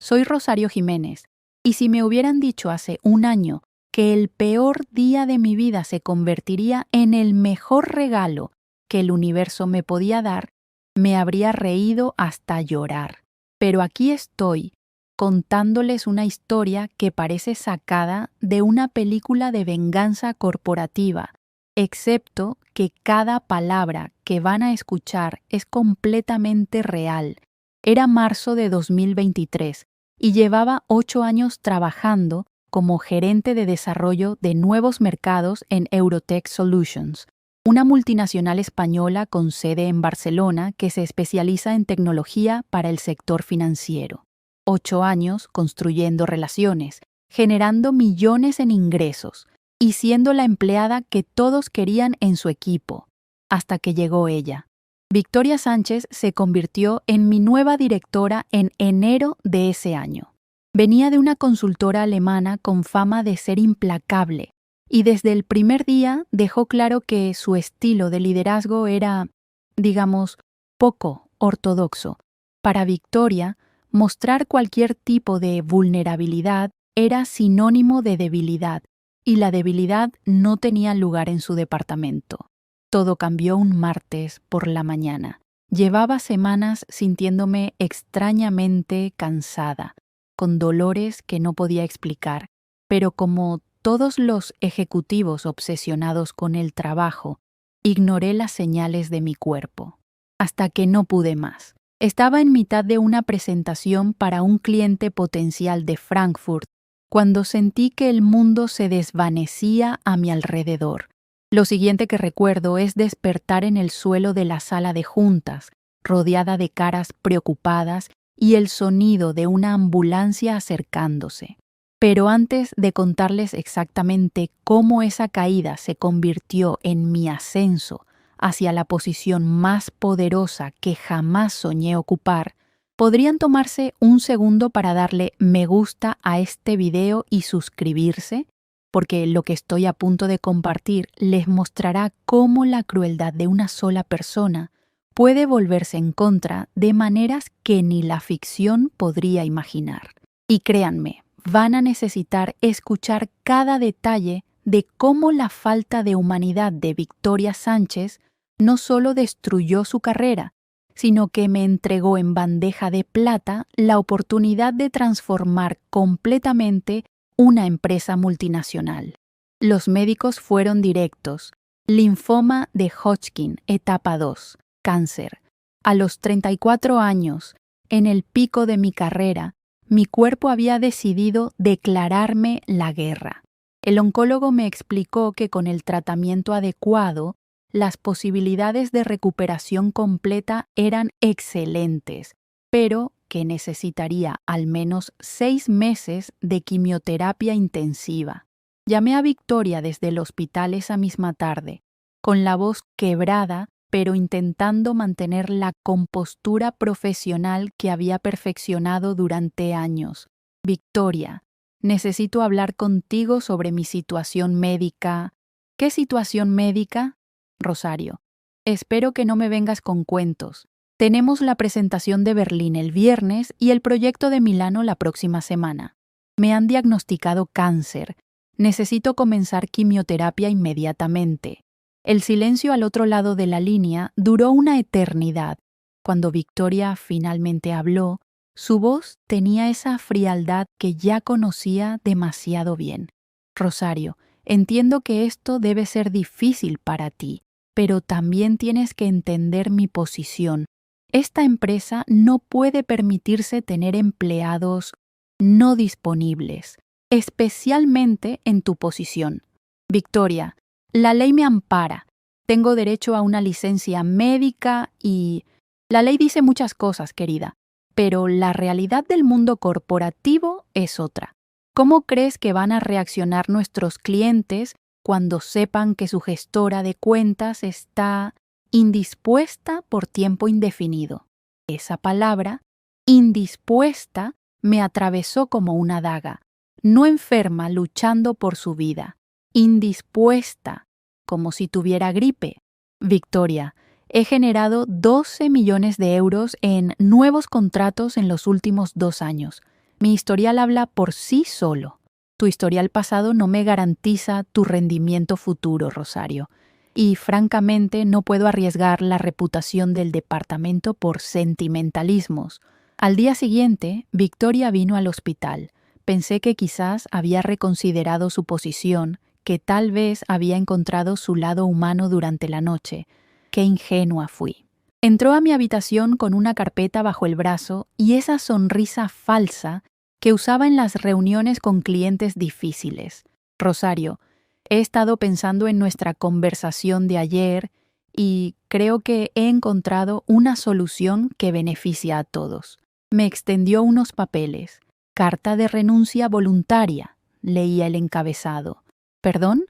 soy Rosario Jiménez, y si me hubieran dicho hace un año que el peor día de mi vida se convertiría en el mejor regalo que el universo me podía dar, me habría reído hasta llorar. Pero aquí estoy, contándoles una historia que parece sacada de una película de venganza corporativa, excepto que cada palabra que van a escuchar es completamente real. Era marzo de 2023 y llevaba 8 años trabajando como gerente de desarrollo de nuevos mercados en Eurotech Solutions, una multinacional española con sede en Barcelona que se especializa en tecnología para el sector financiero. 8 años construyendo relaciones, generando millones en ingresos y siendo la empleada que todos querían en su equipo, hasta que llegó ella. Victoria Sánchez se convirtió en mi nueva directora en enero de ese año. Venía de una consultora alemana con fama de ser implacable, y desde el primer día dejó claro que su estilo de liderazgo era, digamos, poco ortodoxo. Para Victoria, mostrar cualquier tipo de vulnerabilidad era sinónimo de debilidad, y la debilidad no tenía lugar en su departamento. Todo cambió un martes por la mañana. Llevaba semanas sintiéndome extrañamente cansada, con dolores que no podía explicar, pero como todos los ejecutivos obsesionados con el trabajo, ignoré las señales de mi cuerpo, hasta que no pude más. Estaba en mitad de una presentación para un cliente potencial de Frankfurt cuando sentí que el mundo se desvanecía a mi alrededor. Lo siguiente que recuerdo es despertar en el suelo de la sala de juntas, rodeada de caras preocupadas y el sonido de una ambulancia acercándose. Pero antes de contarles exactamente cómo esa caída se convirtió en mi ascenso hacia la posición más poderosa que jamás soñé ocupar, ¿podrían tomarse un segundo para darle me gusta a este video y suscribirse? Porque lo que estoy a punto de compartir les mostrará cómo la crueldad de una sola persona puede volverse en contra de maneras que ni la ficción podría imaginar. Y créanme, van a necesitar escuchar cada detalle de cómo la falta de humanidad de Victoria Sánchez no solo destruyó su carrera, sino que me entregó en bandeja de plata la oportunidad de transformar completamente una empresa multinacional. Los médicos fueron directos. Linfoma de Hodgkin, etapa 2, cáncer. A los 34 años, en el pico de mi carrera, mi cuerpo había decidido declararme la guerra. El oncólogo me explicó que con el tratamiento adecuado, las posibilidades de recuperación completa eran excelentes, pero que necesitaría al menos 6 meses de quimioterapia intensiva. Llamé a Victoria desde el hospital esa misma tarde, con la voz quebrada, pero intentando mantener la compostura profesional que había perfeccionado durante años. Victoria, necesito hablar contigo sobre mi situación médica. ¿Qué situación médica? Rosario, espero que no me vengas con cuentos. Tenemos la presentación de Berlín el viernes y el proyecto de Milano la próxima semana. Me han diagnosticado cáncer. Necesito comenzar quimioterapia inmediatamente. El silencio al otro lado de la línea duró una eternidad. Cuando Victoria finalmente habló, su voz tenía esa frialdad que ya conocía demasiado bien. Rosario, entiendo que esto debe ser difícil para ti, pero también tienes que entender mi posición. Esta empresa no puede permitirse tener empleados no disponibles, especialmente en tu posición. Victoria, la ley me ampara. Tengo derecho a una licencia médica y... La ley dice muchas cosas, querida, pero la realidad del mundo corporativo es otra. ¿Cómo crees que van a reaccionar nuestros clientes cuando sepan que su gestora de cuentas está indispuesta por tiempo indefinido? Esa palabra, indispuesta, me atravesó como una daga. No enferma luchando por su vida. Indispuesta, como si tuviera gripe. Victoria, he generado 12 millones de euros en nuevos contratos en los últimos 2 años. Mi historial habla por sí solo. Tu historial pasado no me garantiza tu rendimiento futuro, Rosario. Y francamente no puedo arriesgar la reputación del departamento por sentimentalismos. Al día siguiente, Victoria vino al hospital. Pensé que quizás había reconsiderado su posición, que tal vez había encontrado su lado humano durante la noche. Qué ingenua fui. Entró a mi habitación con una carpeta bajo el brazo y esa sonrisa falsa que usaba en las reuniones con clientes difíciles. Rosario, he estado pensando en nuestra conversación de ayer y creo que he encontrado una solución que beneficia a todos. Me extendió unos papeles. Carta de renuncia voluntaria, leía el encabezado. ¿Perdón?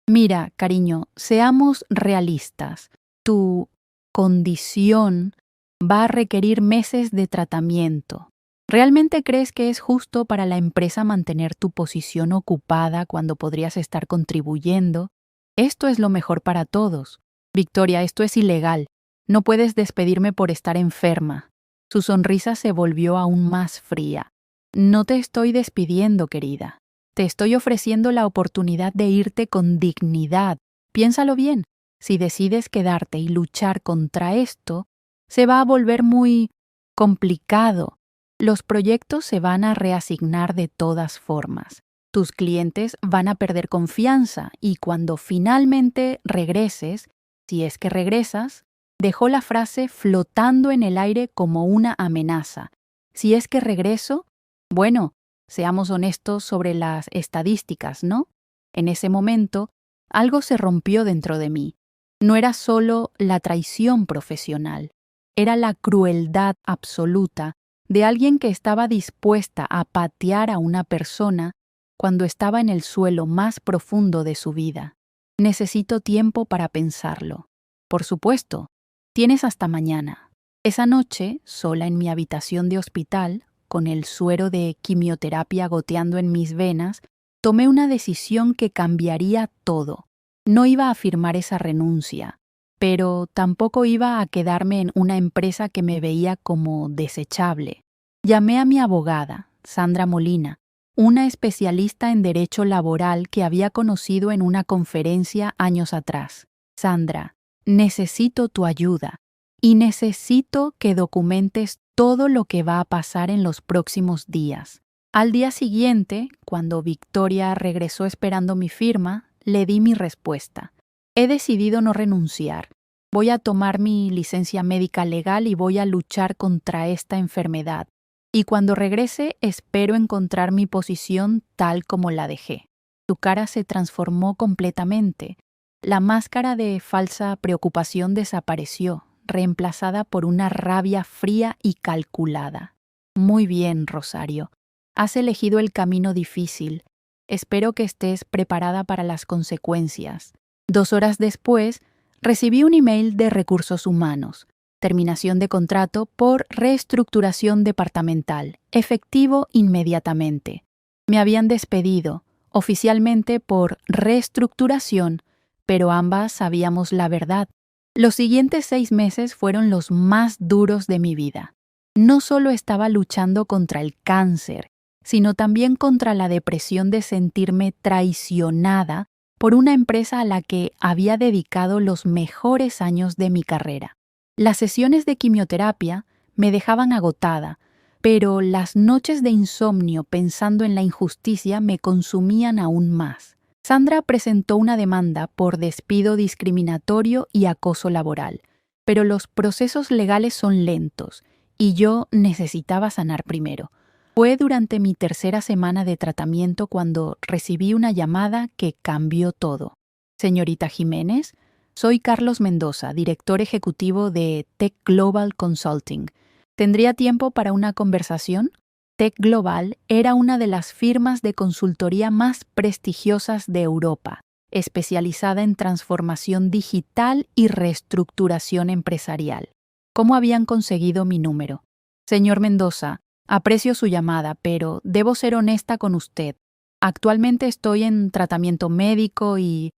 Mira, cariño, seamos realistas. Tu condición va a requerir meses de tratamiento. ¿Realmente crees que es justo para la empresa mantener tu posición ocupada cuando podrías estar contribuyendo? Esto es lo mejor para todos. Victoria, esto es ilegal. No puedes despedirme por estar enferma. Su sonrisa se volvió aún más fría. No te estoy despidiendo, querida. Te estoy ofreciendo la oportunidad de irte con dignidad. Piénsalo bien. Si decides quedarte y luchar contra esto, se va a volver muy complicado. Los proyectos se van a reasignar de todas formas. Tus clientes van a perder confianza y cuando finalmente regreses, si es que regresas, dejó la frase flotando en el aire como una amenaza. Si es que regreso, bueno, seamos honestos sobre las estadísticas, ¿no? En ese momento, algo se rompió dentro de mí. No era solo la traición profesional, era la crueldad absoluta de alguien que estaba dispuesta a patear a una persona cuando estaba en el suelo más profundo de su vida. Necesito tiempo para pensarlo. Por supuesto, tienes hasta mañana. Esa noche, sola en mi habitación de hospital, con el suero de quimioterapia goteando en mis venas, tomé una decisión que cambiaría todo. No iba a firmar esa renuncia, pero tampoco iba a quedarme en una empresa que me veía como desechable. Llamé a mi abogada, Sandra Molina, una especialista en derecho laboral que había conocido en una conferencia años atrás. Sandra, necesito tu ayuda y necesito que documentes todo lo que va a pasar en los próximos días. Al día siguiente, cuando Victoria regresó esperando mi firma, le di mi respuesta. He decidido no renunciar. Voy a tomar mi licencia médica legal y voy a luchar contra esta enfermedad. Y cuando regrese, espero encontrar mi posición tal como la dejé. Su cara se transformó completamente. La máscara de falsa preocupación desapareció, reemplazada por una rabia fría y calculada. Muy bien, Rosario. Has elegido el camino difícil. Espero que estés preparada para las consecuencias. 2 horas después, recibí un email de Recursos Humanos. Terminación de contrato por reestructuración departamental, efectivo inmediatamente. Me habían despedido, oficialmente por reestructuración, pero ambas sabíamos la verdad. Los siguientes 6 meses fueron los más duros de mi vida. No solo estaba luchando contra el cáncer, sino también contra la depresión de sentirme traicionada por una empresa a la que había dedicado los mejores años de mi carrera. Las sesiones de quimioterapia me dejaban agotada, pero las noches de insomnio pensando en la injusticia me consumían aún más. Sandra presentó una demanda por despido discriminatorio y acoso laboral, pero los procesos legales son lentos y yo necesitaba sanar primero. Fue durante mi 3ª semana de tratamiento cuando recibí una llamada que cambió todo. Señorita Jiménez, soy Carlos Mendoza, director ejecutivo de Tech Global Consulting. ¿Tendría tiempo para una conversación? Tech Global era una de las firmas de consultoría más prestigiosas de Europa, especializada en transformación digital y reestructuración empresarial. ¿Cómo habían conseguido mi número? Señor Mendoza, aprecio su llamada, pero debo ser honesta con usted. Actualmente estoy en tratamiento médico y...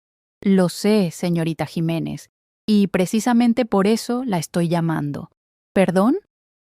Lo sé, señorita Jiménez, y precisamente por eso la estoy llamando. ¿Perdón?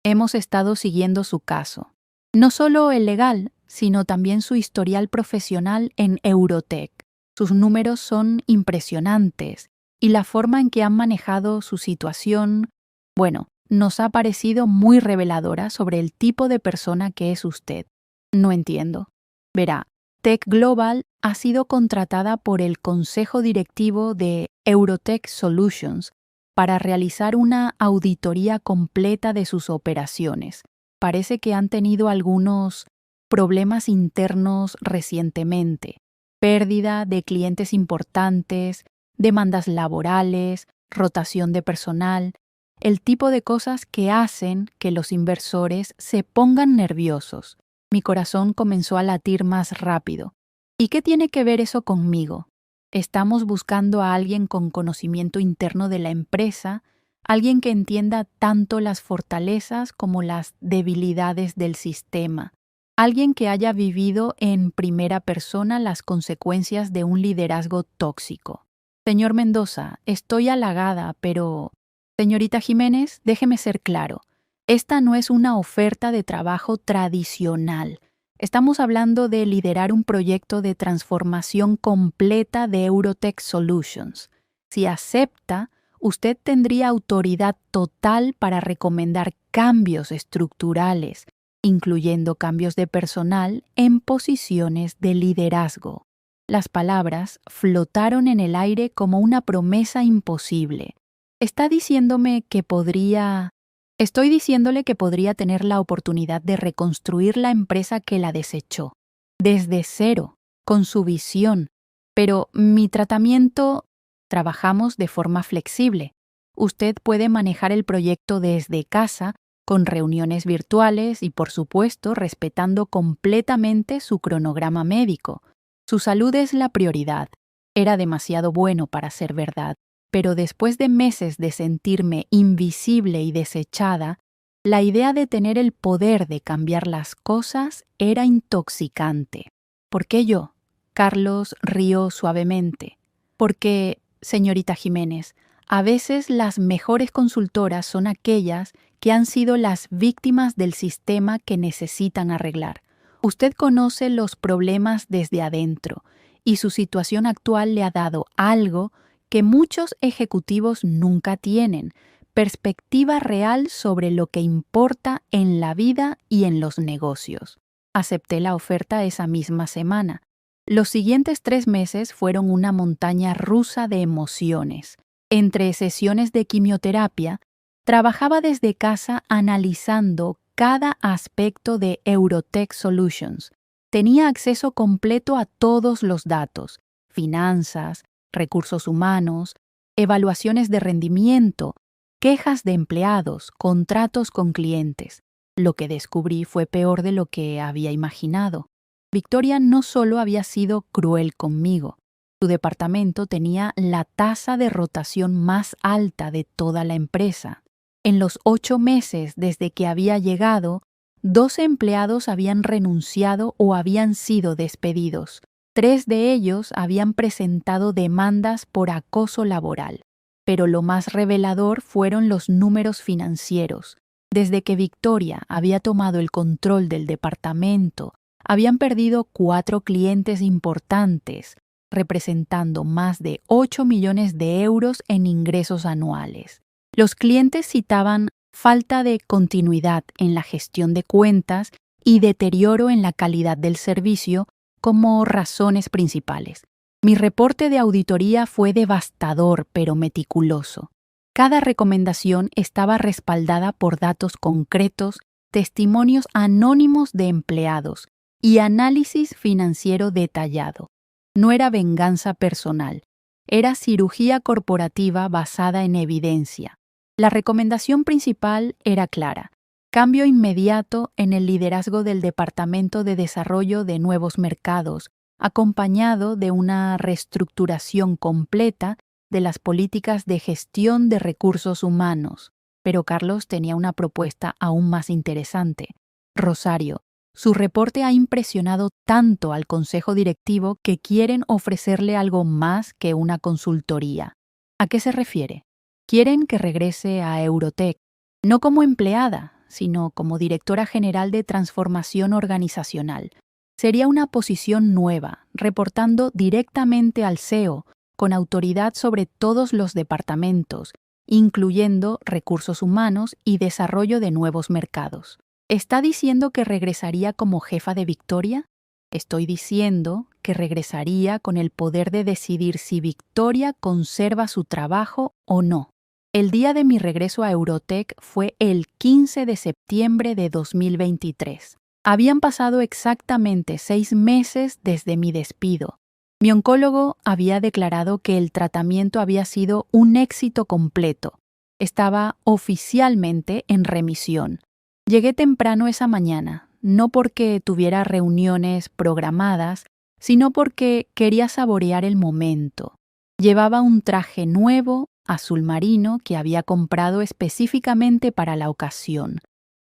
Hemos estado siguiendo su caso. No solo el legal, sino también su historial profesional en Eurotech. Sus números son impresionantes y la forma en que han manejado su situación, bueno, nos ha parecido muy reveladora sobre el tipo de persona que es usted. No entiendo. Verá, Tech Global ha sido contratada por el Consejo Directivo de Eurotech Solutions para realizar una auditoría completa de sus operaciones. Parece que han tenido algunos problemas internos recientemente, pérdida de clientes importantes, demandas laborales, rotación de personal, el tipo de cosas que hacen que los inversores se pongan nerviosos. Mi corazón comenzó a latir más rápido. ¿Y qué tiene que ver eso conmigo? Estamos buscando a alguien con conocimiento interno de la empresa, alguien que entienda tanto las fortalezas como las debilidades del sistema, alguien que haya vivido en primera persona las consecuencias de un liderazgo tóxico. Señor Mendoza, estoy halagada, pero... Señorita Jiménez, déjeme ser claro. Esta no es una oferta de trabajo tradicional. Estamos hablando de liderar un proyecto de transformación completa de Eurotech Solutions. Si acepta, usted tendría autoridad total para recomendar cambios estructurales, incluyendo cambios de personal en posiciones de liderazgo. Las palabras flotaron en el aire como una promesa imposible. Está diciéndome que podría... Estoy diciéndole que podría tener la oportunidad de reconstruir la empresa que la desechó, desde cero, con su visión. Pero mi tratamiento... Trabajamos de forma flexible. Usted puede manejar el proyecto desde casa, con reuniones virtuales y, por supuesto, respetando completamente su cronograma médico. Su salud es la prioridad. Era demasiado bueno para ser verdad. Pero después de meses de sentirme invisible y desechada, la idea de tener el poder de cambiar las cosas era intoxicante. ¿Por qué yo? Carlos rió suavemente. Porque, señorita Jiménez, a veces las mejores consultoras son aquellas que han sido las víctimas del sistema que necesitan arreglar. Usted conoce los problemas desde adentro y su situación actual le ha dado algo que muchos ejecutivos nunca tienen, perspectiva real sobre lo que importa en la vida y en los negocios. Acepté la oferta esa misma semana. Los siguientes 3 meses fueron una montaña rusa de emociones. Entre sesiones de quimioterapia, trabajaba desde casa analizando cada aspecto de Eurotech Solutions. Tenía acceso completo a todos los datos, finanzas, recursos humanos, evaluaciones de rendimiento, quejas de empleados, contratos con clientes. Lo que descubrí fue peor de lo que había imaginado. Victoria no solo había sido cruel conmigo, su departamento tenía la tasa de rotación más alta de toda la empresa. En los 8 meses desde que había llegado, 12 empleados habían renunciado o habían sido despedidos. 3 de ellos habían presentado demandas por acoso laboral. Pero lo más revelador fueron los números financieros. Desde que Victoria había tomado el control del departamento, habían perdido 4 clientes importantes, representando más de 8 millones de euros en ingresos anuales. Los clientes citaban falta de continuidad en la gestión de cuentas y deterioro en la calidad del servicio como razones principales. Mi reporte de auditoría fue devastador pero meticuloso. Cada recomendación estaba respaldada por datos concretos, testimonios anónimos de empleados y análisis financiero detallado. No era venganza personal, era cirugía corporativa basada en evidencia. La recomendación principal era clara: cambio inmediato en el liderazgo del Departamento de Desarrollo de Nuevos Mercados, acompañado de una reestructuración completa de las políticas de gestión de recursos humanos. Pero Carlos tenía una propuesta aún más interesante. Rosario, su reporte ha impresionado tanto al consejo directivo que quieren ofrecerle algo más que una consultoría. ¿A qué se refiere? Quieren que regrese a Eurotech, no como empleada, sino como directora general de transformación organizacional. Sería una posición nueva, reportando directamente al CEO, con autoridad sobre todos los departamentos, incluyendo recursos humanos y desarrollo de nuevos mercados. ¿Está diciendo que regresaría como jefa de Victoria? Estoy diciendo que regresaría con el poder de decidir si Victoria conserva su trabajo o no. El día de mi regreso a Eurotech fue el 15 de septiembre de 2023. Habían pasado exactamente 6 meses desde mi despido. Mi oncólogo había declarado que el tratamiento había sido un éxito completo. Estaba oficialmente en remisión. Llegué temprano esa mañana, no porque tuviera reuniones programadas, sino porque quería saborear el momento. Llevaba un traje nuevo, azul marino, que había comprado específicamente para la ocasión.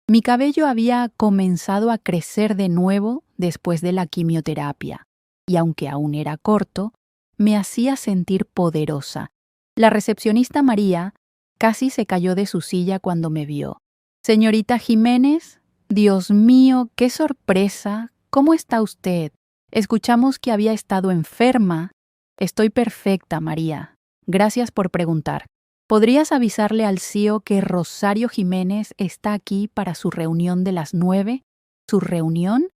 Mi cabello había comenzado a crecer de nuevo después de la quimioterapia, y aunque aún era corto, me hacía sentir poderosa. La recepcionista María casi se cayó de su silla cuando me vio. «Señorita Jiménez, Dios mío, qué sorpresa. ¿Cómo está usted? Escuchamos que había estado enferma». «Estoy perfecta, María. Gracias por preguntar. ¿Podrías avisarle al CEO que Rosario Jiménez está aquí para su reunión de las 9? ¿Su reunión?».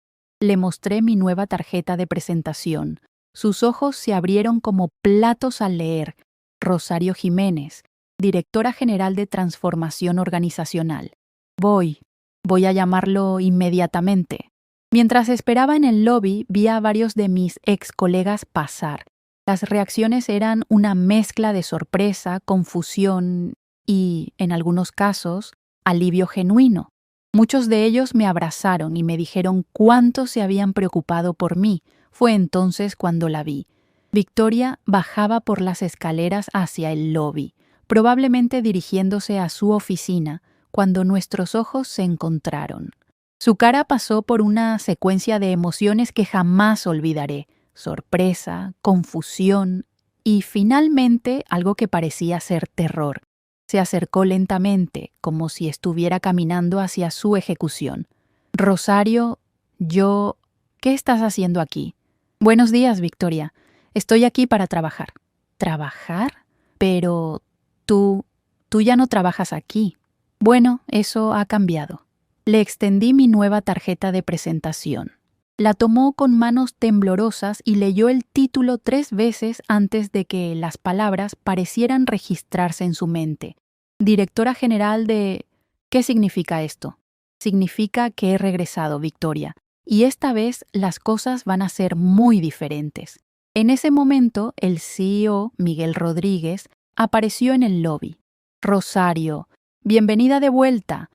Le mostré mi nueva tarjeta de presentación. Sus ojos se abrieron como platos al leer. Rosario Jiménez, directora general de transformación organizacional. Voy a llamarlo inmediatamente. Mientras esperaba en el lobby, vi a varios de mis ex colegas pasar. Las reacciones eran una mezcla de sorpresa, confusión y, en algunos casos, alivio genuino. Muchos de ellos me abrazaron y me dijeron cuánto se habían preocupado por mí. Fue entonces cuando la vi. Victoria bajaba por las escaleras hacia el lobby, probablemente dirigiéndose a su oficina, cuando nuestros ojos se encontraron. Su cara pasó por una secuencia de emociones que jamás olvidaré: sorpresa, confusión y, finalmente, algo que parecía ser terror. Se acercó lentamente, como si estuviera caminando hacia su ejecución. «Rosario, ¿qué estás haciendo aquí?». «Buenos días, Victoria. Estoy aquí para trabajar». «¿Trabajar? Pero tú ya no trabajas aquí». «Bueno, eso ha cambiado». Le extendí mi nueva tarjeta de presentación. La tomó con manos temblorosas y leyó el título 3 veces antes de que las palabras parecieran registrarse en su mente. Directora general de... ¿Qué significa esto? Significa que he regresado, Victoria, y esta vez las cosas van a ser muy diferentes. En ese momento, el CEO, Miguel Rodríguez, apareció en el lobby. «Rosario, bienvenida de vuelta».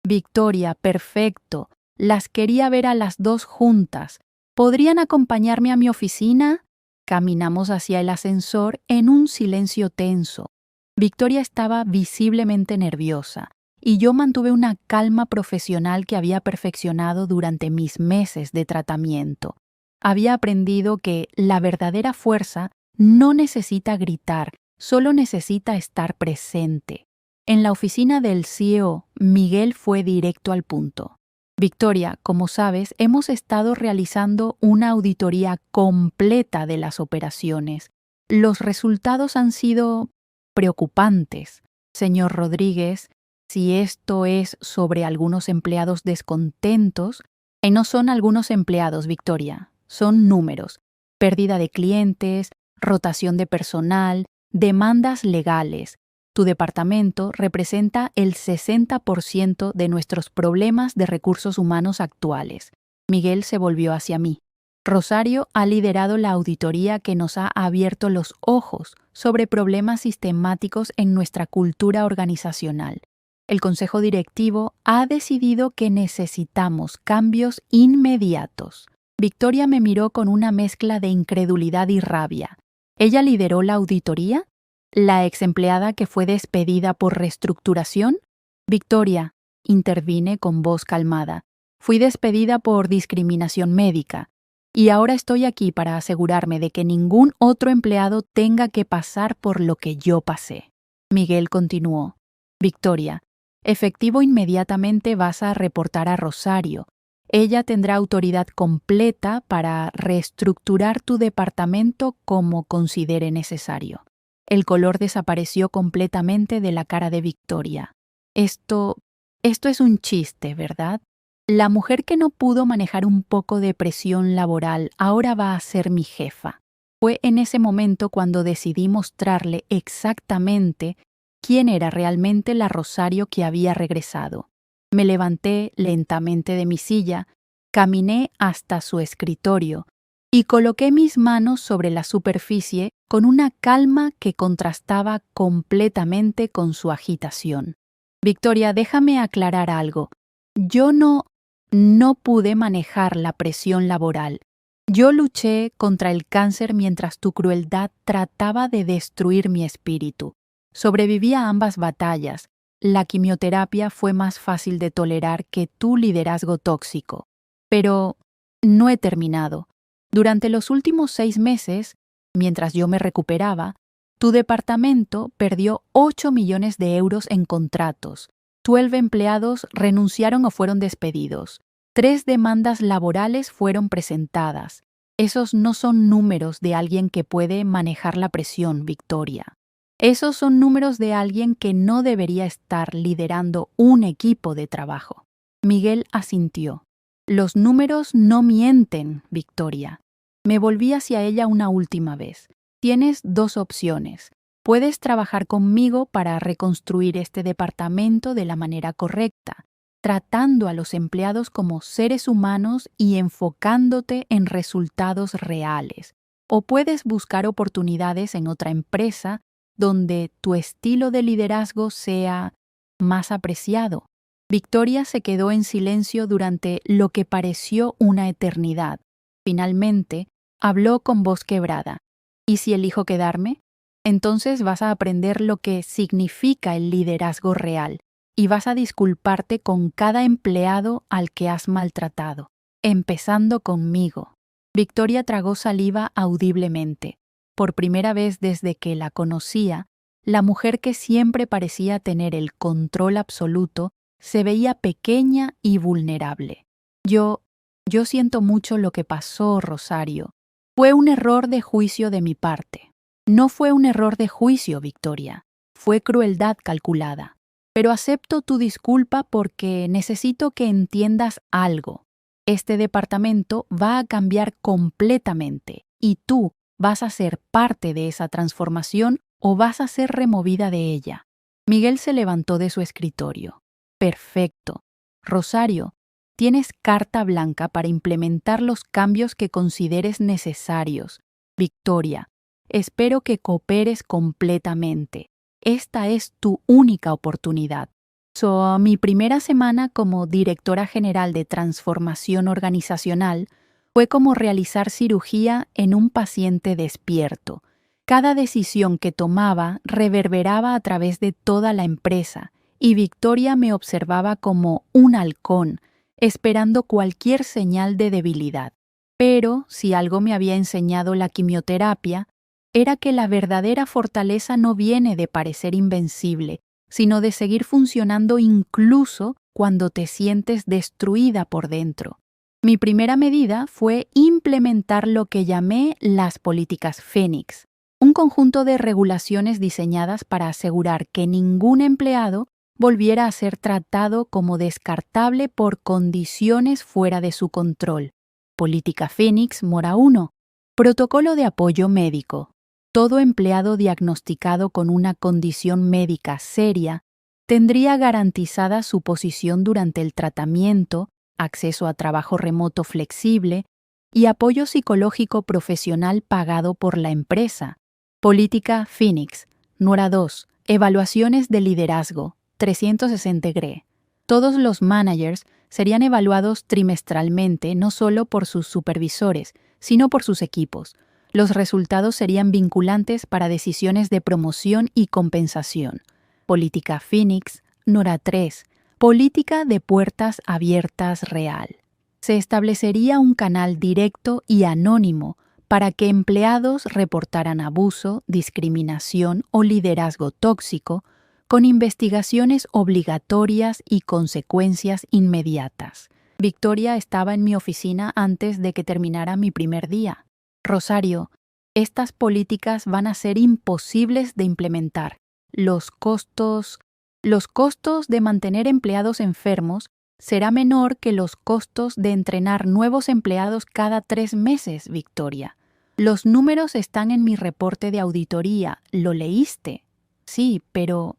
«Victoria, perfecto. Las quería ver a las dos juntas. ¿Podrían acompañarme a mi oficina?». Caminamos hacia el ascensor en un silencio tenso. Victoria estaba visiblemente nerviosa, y yo mantuve una calma profesional que había perfeccionado durante mis meses de tratamiento. Había aprendido que la verdadera fuerza no necesita gritar, solo necesita estar presente. En la oficina del CEO, Miguel fue directo al punto. «Victoria, como sabes, hemos estado realizando una auditoría completa de las operaciones. Los resultados han sido preocupantes. Señor Rodríguez, si esto es sobre algunos empleados descontentos, no son algunos empleados, Victoria, son números: pérdida de clientes, rotación de personal, demandas legales. Tu departamento representa el 60% de nuestros problemas de recursos humanos actuales». Miguel se volvió hacia mí. «Rosario ha liderado la auditoría que nos ha abierto los ojos sobre problemas sistemáticos en nuestra cultura organizacional. El Consejo Directivo ha decidido que necesitamos cambios inmediatos». Victoria me miró con una mezcla de incredulidad y rabia. ¿Ella lideró la auditoría? ¿La ex empleada que fue despedida por reestructuración? «Victoria», intervine con voz calmada, «fui despedida por discriminación médica, y ahora estoy aquí para asegurarme de que ningún otro empleado tenga que pasar por lo que yo pasé». Miguel continuó: «Victoria, Efectivo, inmediatamente vas a reportar a Rosario. Ella tendrá autoridad completa para reestructurar tu departamento como considere necesario. El color desapareció completamente de la cara de Victoria. Esto es un chiste, ¿verdad? La mujer que no pudo manejar un poco de presión laboral ahora va a ser mi jefa. Fue en ese momento cuando decidí mostrarle exactamente quién era realmente la Rosario que había regresado. Me levanté lentamente de mi silla, caminé hasta su escritorio y coloqué mis manos sobre la superficie con una calma que contrastaba completamente con su agitación. Victoria, déjame aclarar algo. Yo no pude manejar la presión laboral. Yo luché contra el cáncer mientras tu crueldad trataba de destruir mi espíritu. Sobreviví a ambas batallas. La quimioterapia fue más fácil de tolerar que tu liderazgo tóxico. Pero no he terminado. Durante los últimos 6 meses, mientras yo me recuperaba, tu departamento perdió 8 millones de euros en contratos. 12 empleados renunciaron o fueron despedidos. 3 demandas laborales fueron presentadas. Esos no son números de alguien que puede manejar la presión, Victoria. Esos son números de alguien que no debería estar liderando un equipo de trabajo. Miguel asintió. Los números no mienten, Victoria. Me volví hacia ella una última vez. Tienes 2 opciones. Puedes trabajar conmigo para reconstruir este departamento de la manera correcta, tratando a los empleados como seres humanos y enfocándote en resultados reales. O puedes buscar oportunidades en otra empresa donde tu estilo de liderazgo sea más apreciado. Victoria se quedó en silencio durante lo que pareció una eternidad. Finalmente, habló con voz quebrada. ¿Y si elijo quedarme? Entonces vas a aprender lo que significa el liderazgo real y vas a disculparte con cada empleado al que has maltratado, empezando conmigo. Victoria tragó saliva audiblemente. Por primera vez desde que la conocía, la mujer que siempre parecía tener el control absoluto se veía pequeña y vulnerable. Yo siento mucho lo que pasó, Rosario. Fue un error de juicio de mi parte. No fue un error de juicio, Victoria. Fue crueldad calculada. Pero acepto tu disculpa porque necesito que entiendas algo. Este departamento va a cambiar completamente y tú vas a ser parte de esa transformación o vas a ser removida de ella. Miguel se levantó de su escritorio. Perfecto. Rosario, tienes carta blanca para implementar los cambios que consideres necesarios. Victoria, espero que cooperes completamente. Esta es tu única oportunidad. Mi primera semana como directora general de transformación organizacional fue como realizar cirugía en un paciente despierto. Cada decisión que tomaba reverberaba a través de toda la empresa y Victoria me observaba como un halcón, esperando cualquier señal de debilidad. Pero si algo me había enseñado la quimioterapia, era que la verdadera fortaleza no viene de parecer invencible, sino de seguir funcionando incluso cuando te sientes destruida por dentro. Mi primera medida fue implementar lo que llamé las políticas Fénix, un conjunto de regulaciones diseñadas para asegurar que ningún empleado volviera a ser tratado como descartable por condiciones fuera de su control. Política Fénix Mora 1. Protocolo de apoyo médico. Todo empleado diagnosticado con una condición médica seria tendría garantizada su posición durante el tratamiento, acceso a trabajo remoto flexible y apoyo psicológico profesional pagado por la empresa. Política Phoenix. Nora 2. Evaluaciones de liderazgo. 360 GRE. Todos los managers serían evaluados trimestralmente no solo por sus supervisores, sino por sus equipos. Los resultados serían vinculantes para decisiones de promoción y compensación. Política Phoenix. Nora 3. Política de puertas abiertas real. Se establecería un canal directo y anónimo para que empleados reportaran abuso, discriminación o liderazgo tóxico con investigaciones obligatorias y consecuencias inmediatas. Victoria estaba en mi oficina antes de que terminara mi primer día. Rosario, estas políticas van a ser imposibles de implementar. Los costos de mantener empleados enfermos será menor que los costos de entrenar nuevos empleados cada 3 meses, Victoria. Los números están en mi reporte de auditoría. ¿Lo leíste? Sí, pero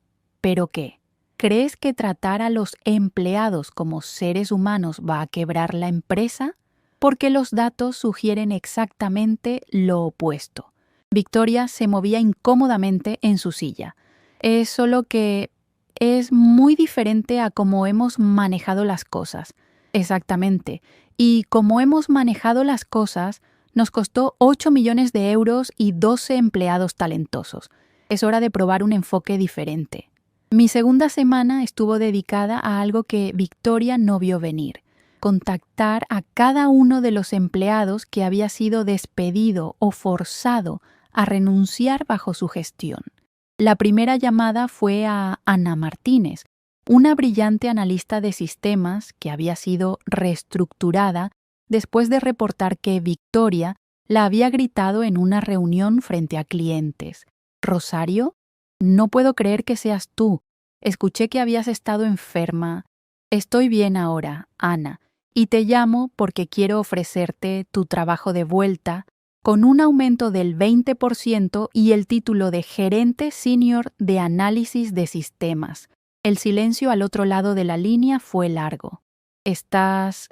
¿qué? ¿Crees que tratar a los empleados como seres humanos va a quebrar la empresa? Porque los datos sugieren exactamente lo opuesto. Victoria se movía incómodamente en su silla. Es solo que es muy diferente a cómo hemos manejado las cosas. Exactamente. Y como hemos manejado las cosas, nos costó 8 millones de euros y 12 empleados talentosos. Es hora de probar un enfoque diferente. Mi segunda semana estuvo dedicada a algo que Victoria no vio venir: contactar a cada uno de los empleados que había sido despedido o forzado a renunciar bajo su gestión. La primera llamada fue a Ana Martínez, una brillante analista de sistemas que había sido reestructurada después de reportar que Victoria la había gritado en una reunión frente a clientes. «Rosario, no puedo creer que seas tú. Escuché que habías estado enferma. Estoy bien ahora, Ana, y te llamo porque quiero ofrecerte tu trabajo de vuelta con un aumento del 20% y el título de gerente senior de análisis de sistemas». El silencio al otro lado de la línea fue largo. ¿Estás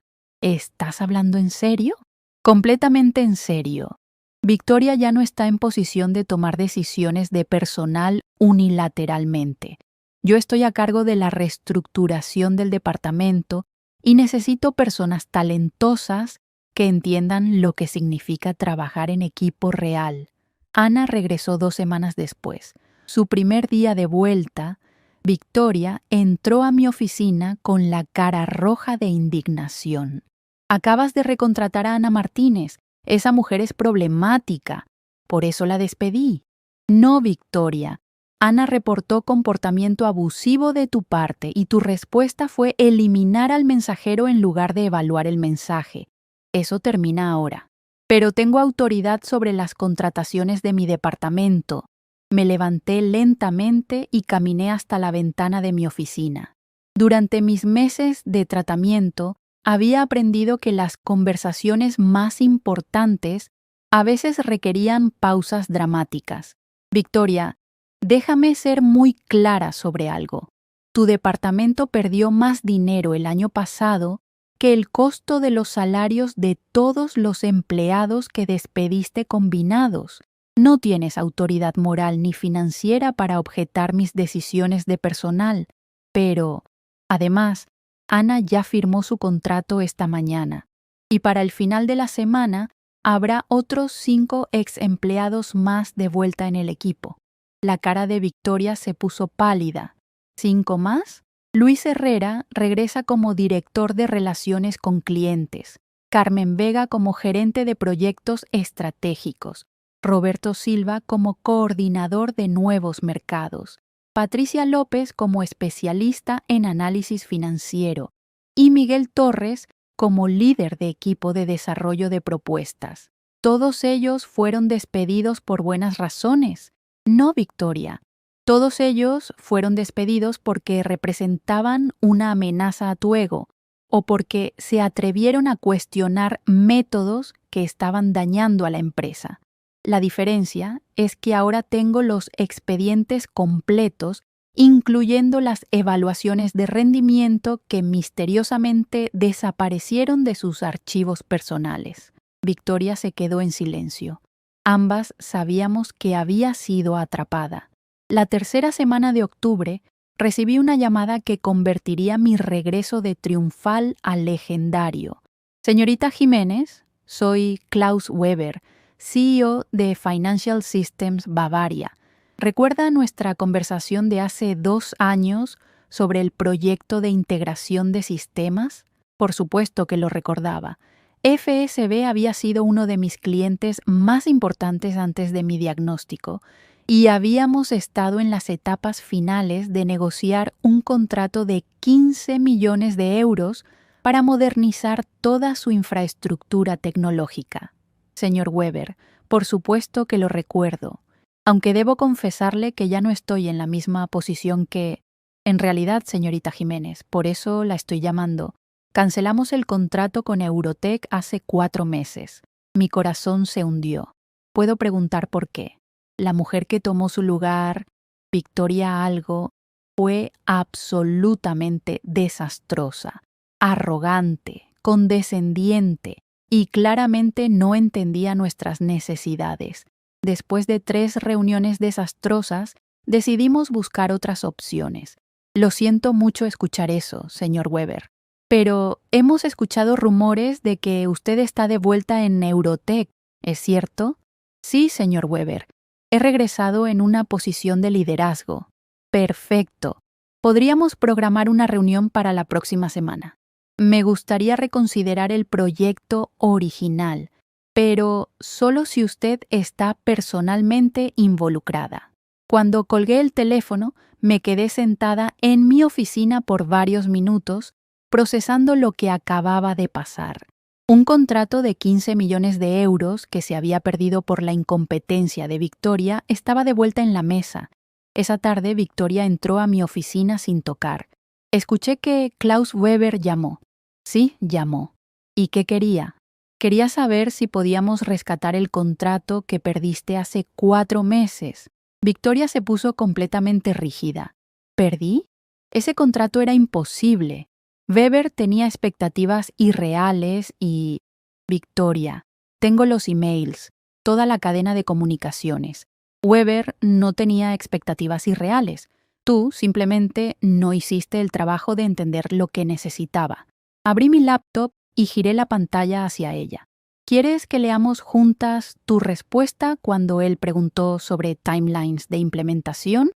hablando en serio? Completamente en serio. Victoria ya no está en posición de tomar decisiones de personal unilateralmente. Yo estoy a cargo de la reestructuración del departamento y necesito personas talentosas que entiendan lo que significa trabajar en equipo real. Ana regresó 2 semanas después. Su primer día de vuelta, Victoria entró a mi oficina con la cara roja de indignación. «Acabas de recontratar a Ana Martínez. Esa mujer es problemática. Por eso la despedí». «No, Victoria. Ana reportó comportamiento abusivo de tu parte y tu respuesta fue eliminar al mensajero en lugar de evaluar el mensaje. Eso termina ahora. Pero tengo autoridad sobre las contrataciones de mi departamento». Me levanté lentamente y caminé hasta la ventana de mi oficina. Durante mis meses de tratamiento, había aprendido que las conversaciones más importantes a veces requerían pausas dramáticas. «Victoria, déjame ser muy clara sobre algo. Tu departamento perdió más dinero el año pasado que el costo de los salarios de todos los empleados que despediste combinados. No tienes autoridad moral ni financiera para objetar mis decisiones de personal, pero, además, Ana ya firmó su contrato esta mañana, y para el final de la semana habrá otros 5 ex empleados más de vuelta en el equipo». La cara de Victoria se puso pálida. «¿5 más? Luis Herrera regresa como director de relaciones con clientes, Carmen Vega como gerente de proyectos estratégicos, Roberto Silva como coordinador de nuevos mercados, Patricia López como especialista en análisis financiero y Miguel Torres como líder de equipo de desarrollo de propuestas. Todos ellos fueron despedidos por buenas razones». «No, Victoria. Todos ellos fueron despedidos porque representaban una amenaza a tu ego o porque se atrevieron a cuestionar métodos que estaban dañando a la empresa. La diferencia es que ahora tengo los expedientes completos, incluyendo las evaluaciones de rendimiento que misteriosamente desaparecieron de sus archivos personales». Victoria se quedó en silencio. Ambas sabíamos que había sido atrapada. La tercera semana de octubre recibí una llamada que convertiría mi regreso de triunfal a legendario. «Señorita Jiménez, soy Klaus Weber, CEO de Financial Systems Bavaria. ¿Recuerda nuestra conversación de hace 2 años sobre el proyecto de integración de sistemas?» Por supuesto que lo recordaba. FSB había sido uno de mis clientes más importantes antes de mi diagnóstico, y habíamos estado en las etapas finales de negociar un contrato de 15 millones de euros para modernizar toda su infraestructura tecnológica. Señor Weber, por supuesto que lo recuerdo, aunque debo confesarle que ya no estoy en la misma posición que... En realidad, señorita Jiménez, por eso la estoy llamando. Cancelamos el contrato con Eurotech hace 4 meses. Mi corazón se hundió. Puedo preguntar por qué. La mujer que tomó su lugar, Victoria Algo, fue absolutamente desastrosa, arrogante, condescendiente y claramente no entendía nuestras necesidades. Después de 3 reuniones desastrosas, decidimos buscar otras opciones. Lo siento mucho escuchar eso, señor Weber. Pero hemos escuchado rumores de que usted está de vuelta en Eurotech, ¿es cierto? Sí, señor Weber. He regresado en una posición de liderazgo. Perfecto. Podríamos programar una reunión para la próxima semana. Me gustaría reconsiderar el proyecto original, pero solo si usted está personalmente involucrada. Cuando colgué el teléfono, me quedé sentada en mi oficina por varios minutos, procesando lo que acababa de pasar. Un contrato de 15 millones de euros que se había perdido por la incompetencia de Victoria estaba de vuelta en la mesa. Esa tarde Victoria entró a mi oficina sin tocar. Escuché que Klaus Weber llamó. Sí, llamó. ¿Y qué quería? Quería saber si podíamos rescatar el contrato que perdiste hace 4 meses. Victoria se puso completamente rígida. ¿Perdí? Ese contrato era imposible. Weber tenía expectativas irreales y... Victoria, tengo los emails, toda la cadena de comunicaciones. Weber no tenía expectativas irreales. Tú simplemente no hiciste el trabajo de entender lo que necesitaba. Abrí mi laptop y giré la pantalla hacia ella. ¿Quieres que leamos juntas tu respuesta cuando él preguntó sobre timelines de implementación?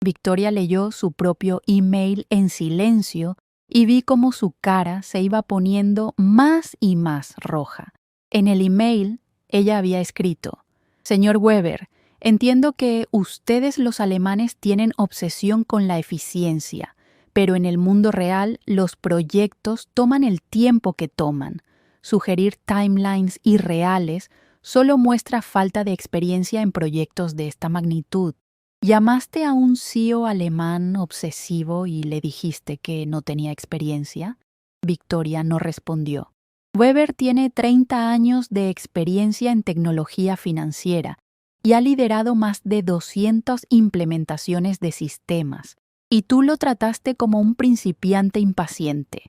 Victoria leyó su propio email en silencio y vi cómo su cara se iba poniendo más y más roja. En el email, ella había escrito: Señor Weber, entiendo que ustedes los alemanes tienen obsesión con la eficiencia, pero en el mundo real los proyectos toman el tiempo que toman. Sugerir timelines irreales solo muestra falta de experiencia en proyectos de esta magnitud. ¿Llamaste a un CEO alemán obsesivo y le dijiste que no tenía experiencia? Victoria no respondió. Weber tiene 30 años de experiencia en tecnología financiera y ha liderado más de 200 implementaciones de sistemas, y tú lo trataste como un principiante impaciente.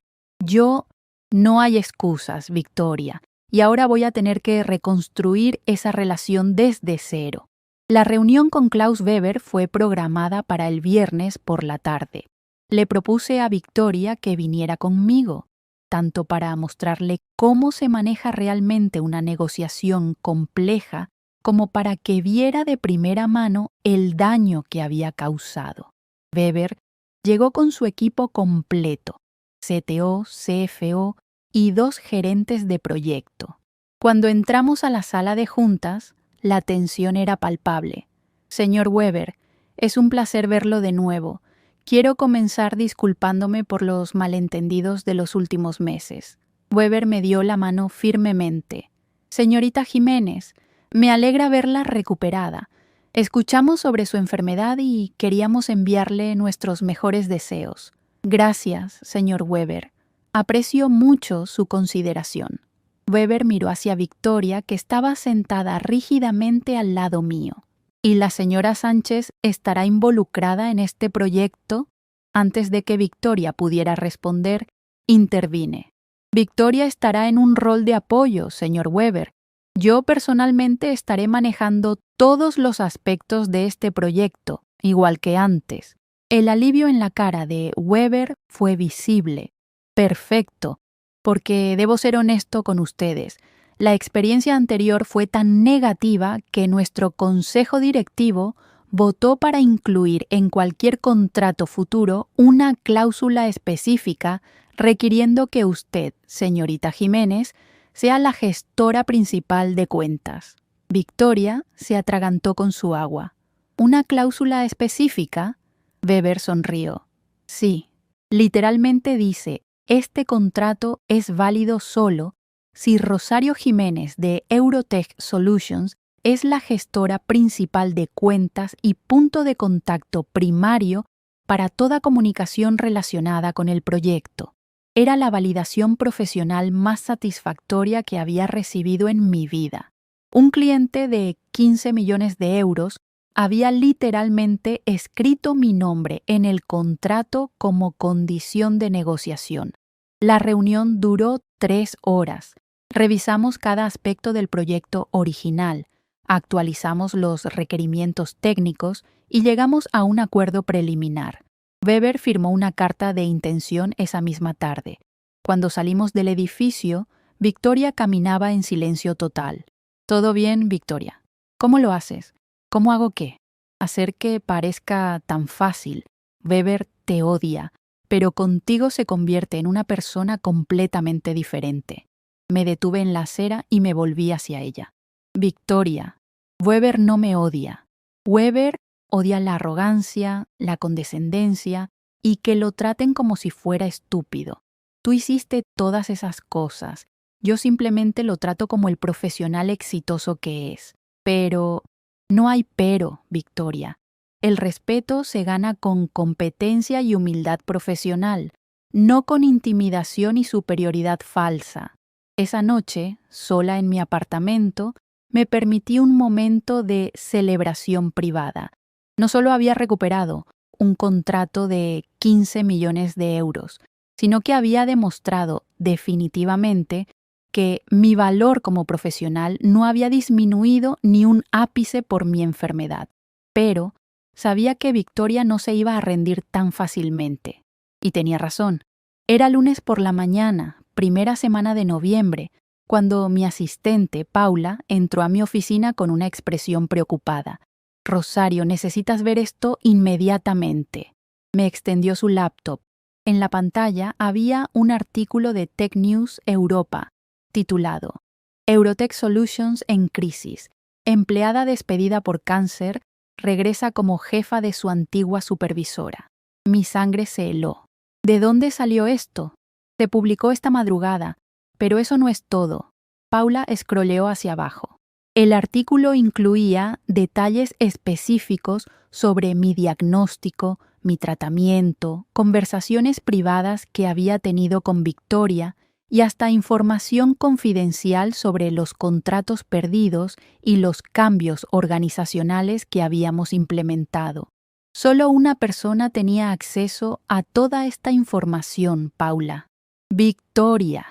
No hay excusas, Victoria, y ahora voy a tener que reconstruir esa relación desde cero. La reunión con Klaus Weber fue programada para el viernes por la tarde. Le propuse a Victoria que viniera conmigo, tanto para mostrarle cómo se maneja realmente una negociación compleja, como para que viera de primera mano el daño que había causado. Weber llegó con su equipo completo, CTO, CFO y 2 gerentes de proyecto. Cuando entramos a la sala de juntas, la tensión era palpable. Señor Weber, es un placer verlo de nuevo. Quiero comenzar disculpándome por los malentendidos de los últimos meses. Weber me dio la mano firmemente. Señorita Jiménez, me alegra verla recuperada. Escuchamos sobre su enfermedad y queríamos enviarle nuestros mejores deseos. Gracias, señor Weber. Aprecio mucho su consideración. Weber miró hacia Victoria, que estaba sentada rígidamente al lado mío. ¿Y la señora Sánchez estará involucrada en este proyecto? Antes de que Victoria pudiera responder, intervine. Victoria estará en un rol de apoyo, señor Weber. Yo personalmente estaré manejando todos los aspectos de este proyecto, igual que antes. El alivio en la cara de Weber fue visible. Perfecto, porque debo ser honesto con ustedes. La experiencia anterior fue tan negativa que nuestro consejo directivo votó para incluir en cualquier contrato futuro una cláusula específica requiriendo que usted, señorita Jiménez, sea la gestora principal de cuentas. Victoria se atragantó con su agua. ¿Una cláusula específica? Weber sonrió. Sí, literalmente dice, este contrato es válido solo si Rosario Jiménez de Eurotech Solutions es la gestora principal de cuentas y punto de contacto primario para toda comunicación relacionada con el proyecto. Era la validación profesional más satisfactoria que había recibido en mi vida. Un cliente de 15 millones de euros había literalmente escrito mi nombre en el contrato como condición de negociación. La reunión duró 3 horas. Revisamos cada aspecto del proyecto original, actualizamos los requerimientos técnicos y llegamos a un acuerdo preliminar. Weber firmó una carta de intención esa misma tarde. Cuando salimos del edificio, Victoria caminaba en silencio total. ¿Todo bien, Victoria? ¿Cómo lo haces? ¿Cómo hago qué? Hacer que parezca tan fácil. Weber te odia, pero contigo se convierte en una persona completamente diferente. Me detuve en la acera y me volví hacia ella. Victoria, Weber no me odia. Weber odia la arrogancia, la condescendencia y que lo traten como si fuera estúpido. Tú hiciste todas esas cosas. Yo simplemente lo trato como el profesional exitoso que es. Pero no hay pero, Victoria. El respeto se gana con competencia y humildad profesional, no con intimidación y superioridad falsa. Esa noche, sola en mi apartamento, me permití un momento de celebración privada. No solo había recuperado un contrato de 15 millones de euros, sino que había demostrado definitivamente que mi valor como profesional no había disminuido ni un ápice por mi enfermedad. Pero sabía que Victoria no se iba a rendir tan fácilmente. Y tenía razón. Era lunes por la mañana, primera semana de noviembre, cuando mi asistente, Paula, entró a mi oficina con una expresión preocupada. Rosario, necesitas ver esto inmediatamente. Me extendió su laptop. En la pantalla había un artículo de Tech News Europa, titulado Eurotech Solutions en crisis. Empleada despedida por cáncer, regresa como jefa de su antigua supervisora. Mi sangre se heló. ¿De dónde salió esto? Se publicó esta madrugada, pero eso no es todo. Paula escroleó hacia abajo. El artículo incluía detalles específicos sobre mi diagnóstico, mi tratamiento, conversaciones privadas que había tenido con Victoria y hasta información confidencial sobre los contratos perdidos y los cambios organizacionales que habíamos implementado. Solo una persona tenía acceso a toda esta información, Paula. Victoria.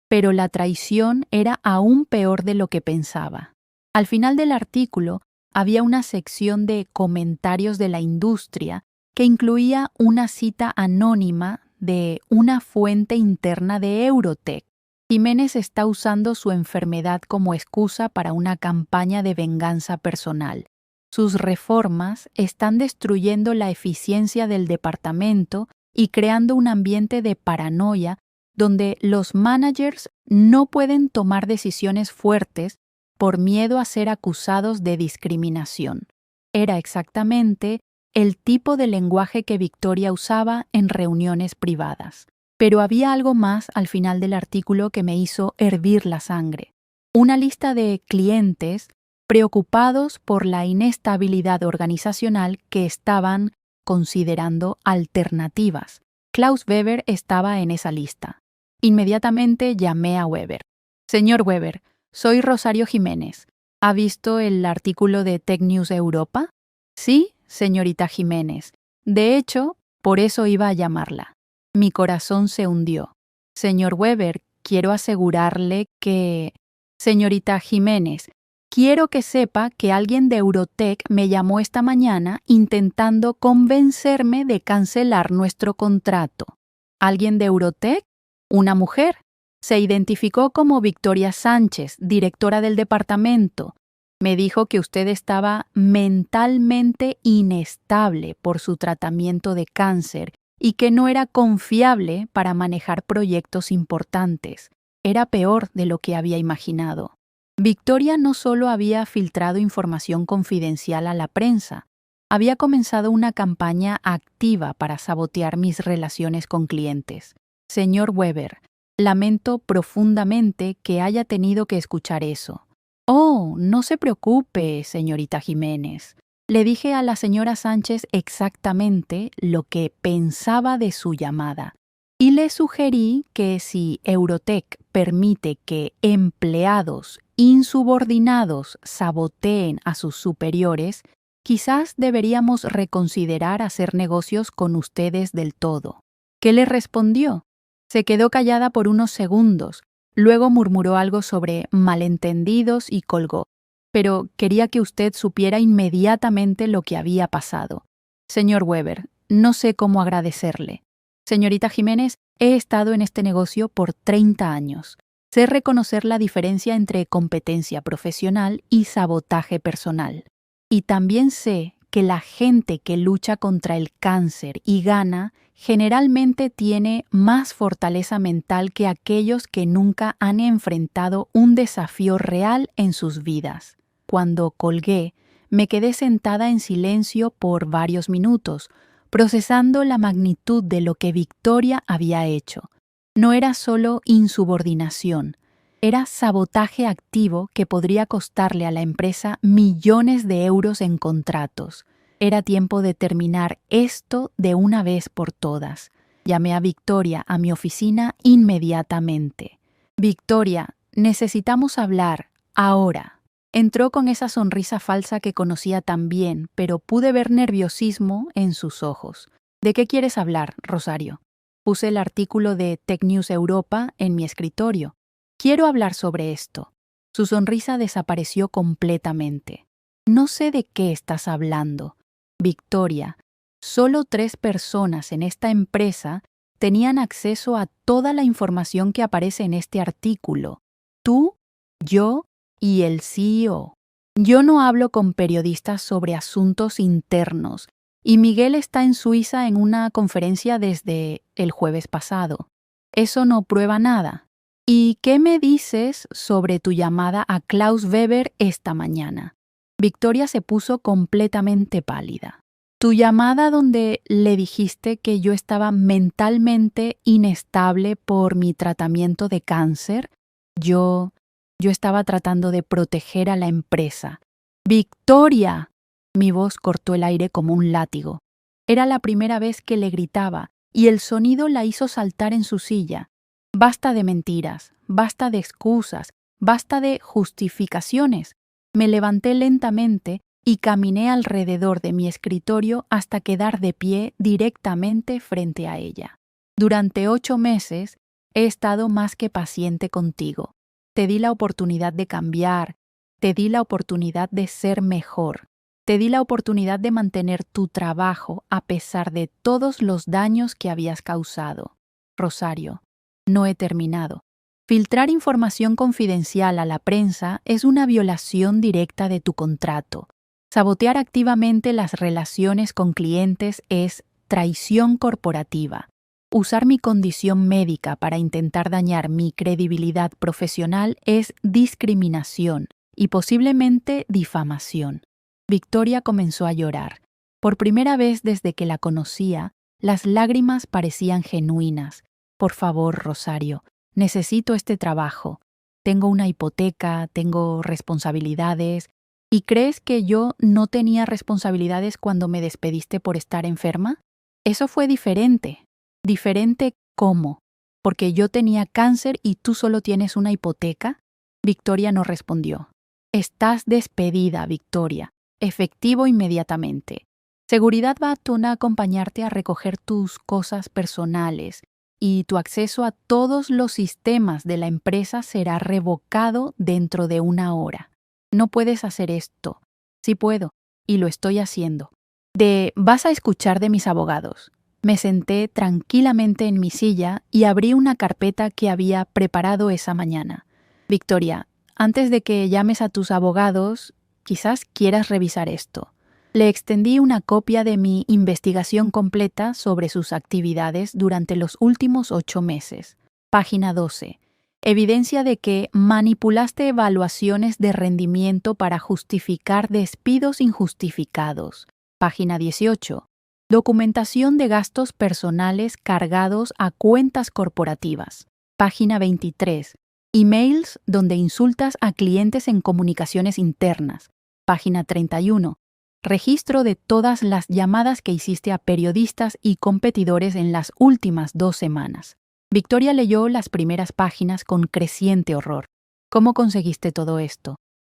Pero la traición era aún peor de lo que pensaba. Al final del artículo había una sección de comentarios de la industria que incluía una cita anónima de una fuente interna de Eurotech. Jiménez está usando su enfermedad como excusa para una campaña de venganza personal. Sus reformas están destruyendo la eficiencia del departamento y creando un ambiente de paranoia donde los managers no pueden tomar decisiones fuertes por miedo a ser acusados de discriminación. Era exactamente el tipo de lenguaje que Victoria usaba en reuniones privadas. Pero había algo más al final del artículo que me hizo hervir la sangre. Una lista de clientes preocupados por la inestabilidad organizacional que estaban considerando alternativas. Klaus Weber estaba en esa lista. Inmediatamente llamé a Weber. Señor Weber, soy Rosario Jiménez. ¿Ha visto el artículo de Tech News Europa? Sí, señorita Jiménez. De hecho, por eso iba a llamarla. Mi corazón se hundió. Señor Weber, quiero asegurarle que... Señorita Jiménez, quiero que sepa que alguien de Eurotech me llamó esta mañana intentando convencerme de cancelar nuestro contrato. ¿Alguien de Eurotech? Una mujer. Se identificó como Victoria Sánchez, directora del departamento. Me dijo que usted estaba mentalmente inestable por su tratamiento de cáncer y que no era confiable para manejar proyectos importantes. Era peor de lo que había imaginado. Victoria no solo había filtrado información confidencial a la prensa, había comenzado una campaña activa para sabotear mis relaciones con clientes. Señor Weber, lamento profundamente que haya tenido que escuchar eso. Oh, no se preocupe, señorita Jiménez. Le dije a la señora Sánchez exactamente lo que pensaba de su llamada y le sugerí que si Eurotech permite que empleados insubordinados saboteen a sus superiores, quizás deberíamos reconsiderar hacer negocios con ustedes del todo. ¿Qué le respondió? Se quedó callada por unos segundos, luego murmuró algo sobre malentendidos y colgó. Pero quería que usted supiera inmediatamente lo que había pasado. Señor Weber, no sé cómo agradecerle. Señorita Jiménez, he estado en este negocio por 30 años. Sé reconocer la diferencia entre competencia profesional y sabotaje personal. Y también sé que la gente que lucha contra el cáncer y gana generalmente tiene más fortaleza mental que aquellos que nunca han enfrentado un desafío real en sus vidas. Cuando colgué, me quedé sentada en silencio por varios minutos, procesando la magnitud de lo que Victoria había hecho. No era solo insubordinación, era sabotaje activo que podría costarle a la empresa millones de euros en contratos. Era tiempo de terminar esto de una vez por todas. Llamé a Victoria a mi oficina inmediatamente. Victoria, necesitamos hablar, ahora. Entró con esa sonrisa falsa que conocía tan bien, pero pude ver nerviosismo en sus ojos. ¿De qué quieres hablar, Rosario? Puse el artículo de Tech News Europa en mi escritorio. Quiero hablar sobre esto. Su sonrisa desapareció completamente. No sé de qué estás hablando. Victoria, solo 3 personas en esta empresa tenían acceso a toda la información que aparece en este artículo. Tú, yo y el CEO. Yo no hablo con periodistas sobre asuntos internos, y Miguel está en Suiza en una conferencia desde el jueves pasado. Eso no prueba nada. ¿Y qué me dices sobre tu llamada a Klaus Weber esta mañana? Victoria se puso completamente pálida. Tu llamada donde le dijiste que yo estaba mentalmente inestable por mi tratamiento de cáncer. Yo estaba tratando de proteger a la empresa. ¡Victoria! Mi voz cortó el aire como un látigo. Era la primera vez que le gritaba, y el sonido la hizo saltar en su silla. Basta de mentiras, basta de excusas, basta de justificaciones. Me levanté lentamente y caminé alrededor de mi escritorio hasta quedar de pie directamente frente a ella. Durante 8 meses he estado más que paciente contigo. Te di la oportunidad de cambiar, te di la oportunidad de ser mejor, te di la oportunidad de mantener tu trabajo a pesar de todos los daños que habías causado. Rosario, no he terminado. Filtrar información confidencial a la prensa es una violación directa de tu contrato. Sabotear activamente las relaciones con clientes es traición corporativa. Usar mi condición médica para intentar dañar mi credibilidad profesional es discriminación y posiblemente difamación. Victoria comenzó a llorar. Por primera vez desde que la conocía, las lágrimas parecían genuinas. Por favor, Rosario, necesito este trabajo. Tengo una hipoteca, tengo responsabilidades. ¿Y crees que yo no tenía responsabilidades cuando me despediste por estar enferma? Eso fue diferente. ¿Diferente cómo? ¿Porque yo tenía cáncer y tú solo tienes una hipoteca? Victoria no respondió. Estás despedida, Victoria. Efectivo inmediatamente. Seguridad va a acompañarte a recoger tus cosas personales y tu acceso a todos los sistemas de la empresa será revocado dentro de 1 hora. No puedes hacer esto. Sí puedo, y lo estoy haciendo. Vas a escuchar de mis abogados. Me senté tranquilamente en mi silla y abrí una carpeta que había preparado esa mañana. Victoria, antes de que llames a tus abogados, quizás quieras revisar esto. Le extendí una copia de mi investigación completa sobre sus actividades durante los últimos 8 meses. Página 12. Evidencia de que manipulaste evaluaciones de rendimiento para justificar despidos injustificados. Página 18. Documentación de gastos personales cargados a cuentas corporativas. Página 23. Emails donde insultas a clientes en comunicaciones internas. Página 31. Registro de todas las llamadas que hiciste a periodistas y competidores en las últimas 2 semanas. Victoria leyó las primeras páginas con creciente horror. ¿Cómo conseguiste todo esto?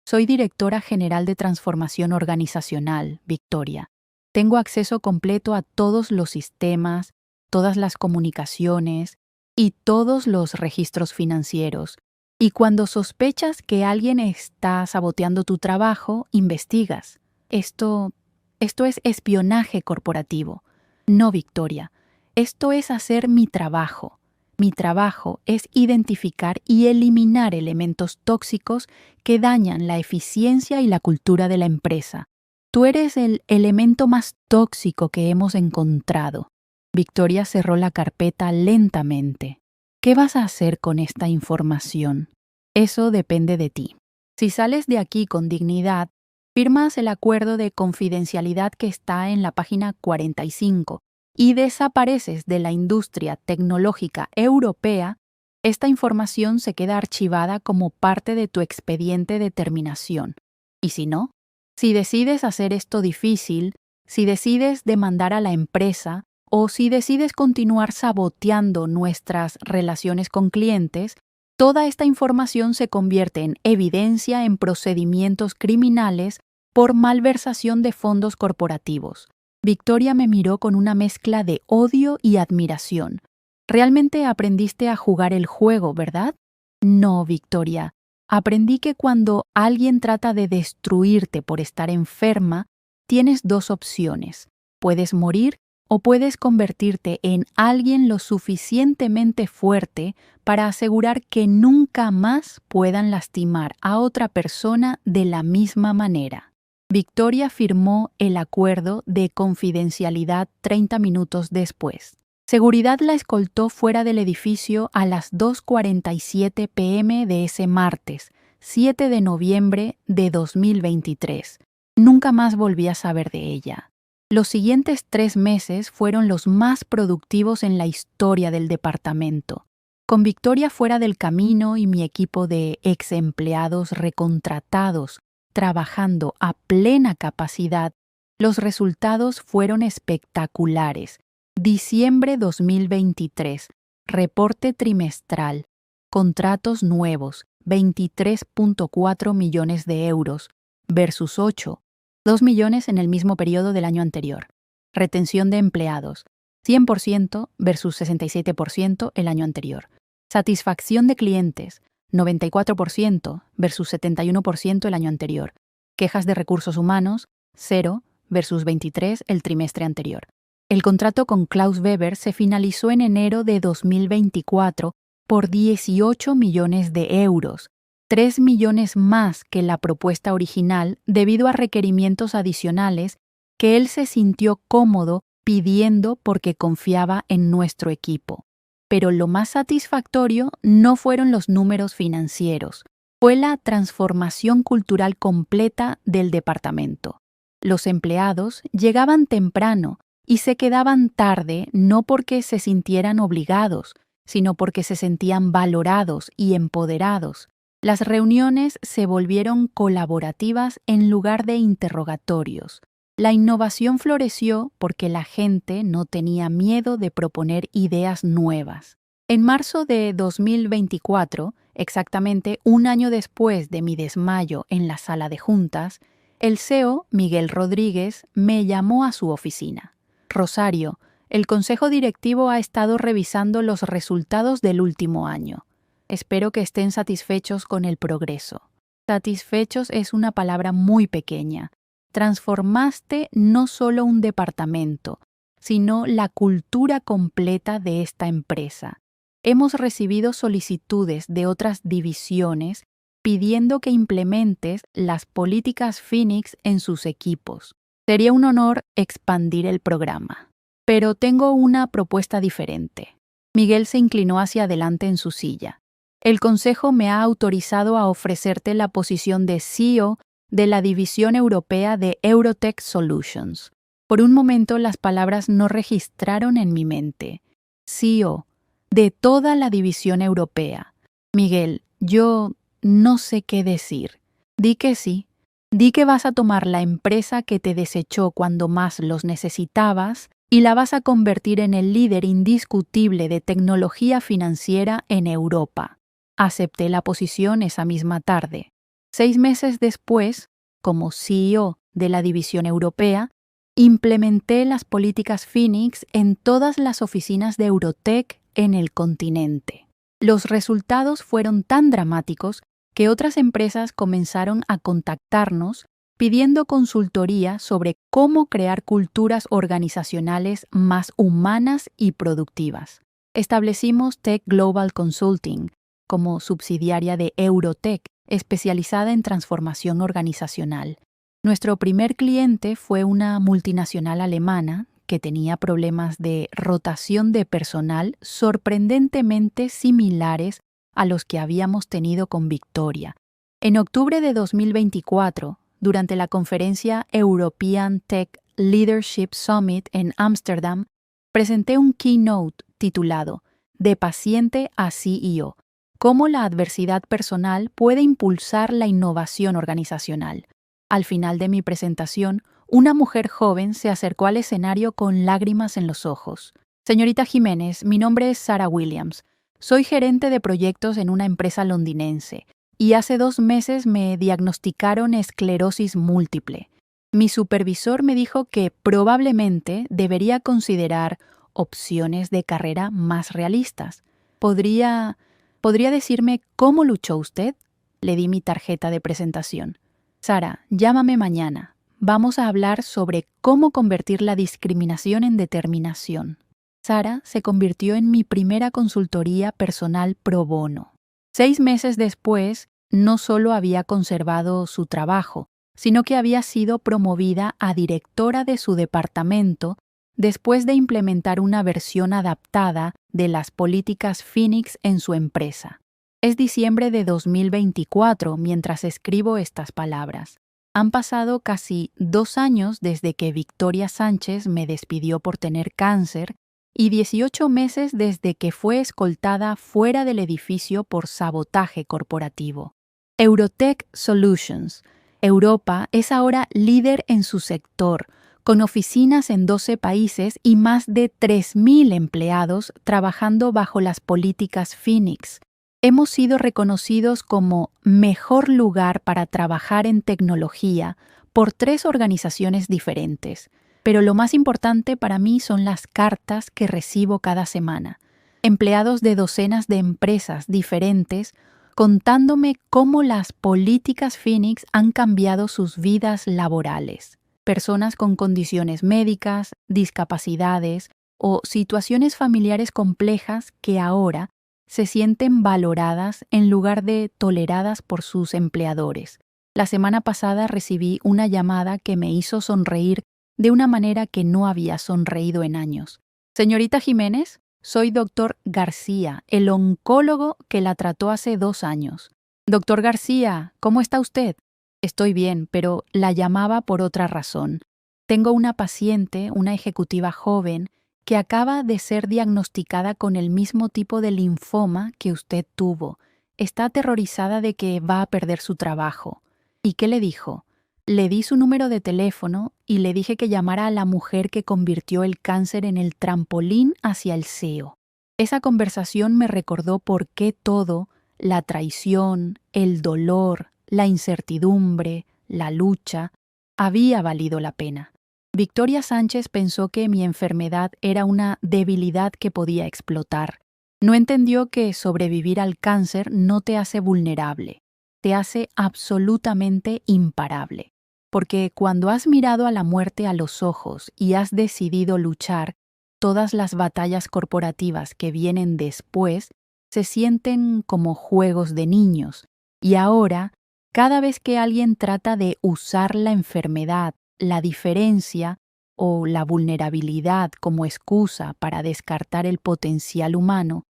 Soy directora general de transformación organizacional, Victoria. Tengo acceso completo a todos los sistemas, todas las comunicaciones y todos los registros financieros. Y cuando sospechas que alguien está saboteando tu trabajo, investigas. Esto es espionaje corporativo. No, Victoria. Esto es hacer mi trabajo. Mi trabajo es identificar y eliminar elementos tóxicos que dañan la eficiencia y la cultura de la empresa. Tú eres el elemento más tóxico que hemos encontrado. Victoria cerró la carpeta lentamente. ¿Qué vas a hacer con esta información? Eso depende de ti. Si sales de aquí con dignidad, firmas el acuerdo de confidencialidad que está en la página 45 y desapareces de la industria tecnológica europea, esta información se queda archivada como parte de tu expediente de terminación. ¿Y si no? Si decides hacer esto difícil, si decides demandar a la empresa o si decides continuar saboteando nuestras relaciones con clientes, toda esta información se convierte en evidencia en procedimientos criminales por malversación de fondos corporativos. Victoria me miró con una mezcla de odio y admiración. Realmente aprendiste a jugar el juego, ¿verdad? No, Victoria. Aprendí que cuando alguien trata de destruirte por estar enferma, tienes 2 opciones. Puedes morir o puedes convertirte en alguien lo suficientemente fuerte para asegurar que nunca más puedan lastimar a otra persona de la misma manera. Victoria firmó el acuerdo de confidencialidad 30 minutos después. Seguridad la escoltó fuera del edificio a las 2:47 p.m. de ese martes, 7 de noviembre de 2023. Nunca más volví a saber de ella. Los siguientes 3 meses fueron los más productivos en la historia del departamento. Con Victoria fuera del camino y mi equipo de ex empleados recontratados trabajando a plena capacidad, los resultados fueron espectaculares. Diciembre 2023, reporte trimestral, contratos nuevos, 23.4 millones de euros, versus 2 millones en el mismo periodo del año anterior. Retención de empleados, 100% versus 67% el año anterior. Satisfacción de clientes, 94% versus 71% el año anterior. Quejas de recursos humanos, 0 versus 23 el trimestre anterior. El contrato con Klaus Weber se finalizó en enero de 2024 por 18 millones de euros, 3 millones más que la propuesta original debido a requerimientos adicionales que él se sintió cómodo pidiendo porque confiaba en nuestro equipo. Pero lo más satisfactorio no fueron los números financieros, fue la transformación cultural completa del departamento. Los empleados llegaban temprano y se quedaban tarde no porque se sintieran obligados, sino porque se sentían valorados y empoderados. Las reuniones se volvieron colaborativas en lugar de interrogatorios. La innovación floreció porque la gente no tenía miedo de proponer ideas nuevas. En marzo de 2024, exactamente un año después de mi desmayo en la sala de juntas, el CEO, Miguel Rodríguez, me llamó a su oficina. Rosario, el consejo directivo ha estado revisando los resultados del último año. Espero que estén satisfechos con el progreso. Satisfechos es una palabra muy pequeña. Transformaste no solo un departamento, sino la cultura completa de esta empresa. Hemos recibido solicitudes de otras divisiones pidiendo que implementes las políticas Phoenix en sus equipos. Sería un honor expandir el programa. Pero tengo una propuesta diferente. Miguel se inclinó hacia adelante en su silla. El Consejo me ha autorizado a ofrecerte la posición de CEO de la división europea de Eurotech Solutions. Por un momento las palabras no registraron en mi mente. CEO, de toda la división europea. Miguel, yo no sé qué decir. Di que sí. Di que vas a tomar la empresa que te desechó cuando más los necesitabas y la vas a convertir en el líder indiscutible de tecnología financiera en Europa. Acepté la posición esa misma tarde. 6 meses después, como CEO de la división europea, implementé las políticas Phoenix en todas las oficinas de Eurotech en el continente. Los resultados fueron tan dramáticos que otras empresas comenzaron a contactarnos pidiendo consultoría sobre cómo crear culturas organizacionales más humanas y productivas. Establecimos Tech Global Consulting como subsidiaria de Eurotech, especializada en transformación organizacional. Nuestro primer cliente fue una multinacional alemana que tenía problemas de rotación de personal sorprendentemente similares a los que habíamos tenido con Victoria. En octubre de 2024, durante la conferencia European Tech Leadership Summit en Ámsterdam, presenté un keynote titulado De paciente a CEO, cómo la adversidad personal puede impulsar la innovación organizacional. Al final de mi presentación, una mujer joven se acercó al escenario con lágrimas en los ojos. Señorita Jiménez, mi nombre es Sarah Williams. Soy gerente de proyectos en una empresa londinense y hace 2 meses me diagnosticaron esclerosis múltiple. Mi supervisor me dijo que probablemente debería considerar opciones de carrera más realistas. ¿Podría decirme cómo luchó usted? Le di mi tarjeta de presentación. Sara, llámame mañana. Vamos a hablar sobre cómo convertir la discriminación en determinación. Sara se convirtió en mi primera consultoría personal pro bono. 6 meses después, no solo había conservado su trabajo, sino que había sido promovida a directora de su departamento después de implementar una versión adaptada de las políticas Phoenix en su empresa. Es diciembre de 2024 mientras escribo estas palabras. Han pasado casi 2 años desde que Victoria Sánchez me despidió por tener cáncer y 18 meses desde que fue escoltada fuera del edificio por sabotaje corporativo. Eurotech Solutions. Europa es ahora líder en su sector, con oficinas en 12 países y más de 3.000 empleados trabajando bajo las políticas Phoenix. Hemos sido reconocidos como mejor lugar para trabajar en tecnología por 3 organizaciones diferentes. Pero lo más importante para mí son las cartas que recibo cada semana. Empleados de docenas de empresas diferentes contándome cómo las políticas Phoenix han cambiado sus vidas laborales. Personas con condiciones médicas, discapacidades o situaciones familiares complejas que ahora se sienten valoradas en lugar de toleradas por sus empleadores. La semana pasada recibí una llamada que me hizo sonreír de una manera que no había sonreído en años. Señorita Jiménez, soy doctor García, el oncólogo que la trató hace 2 años. Doctor García, ¿cómo está usted? Estoy bien, pero la llamaba por otra razón. Tengo una paciente, una ejecutiva joven, que acaba de ser diagnosticada con el mismo tipo de linfoma que usted tuvo. Está aterrorizada de que va a perder su trabajo. ¿Y qué le dijo? Le di su número de teléfono y le dije que llamara a la mujer que convirtió el cáncer en el trampolín hacia el CEO. Esa conversación me recordó por qué todo, la traición, el dolor, la incertidumbre, la lucha, había valido la pena. Victoria Sánchez pensó que mi enfermedad era una debilidad que podía explotar. No entendió que sobrevivir al cáncer no te hace vulnerable, te hace absolutamente imparable. Porque cuando has mirado a la muerte a los ojos y has decidido luchar, todas las batallas corporativas que vienen después se sienten como juegos de niños. Y ahora, cada vez que alguien trata de usar la enfermedad, la diferencia o la vulnerabilidad como excusa para descartar el potencial humano,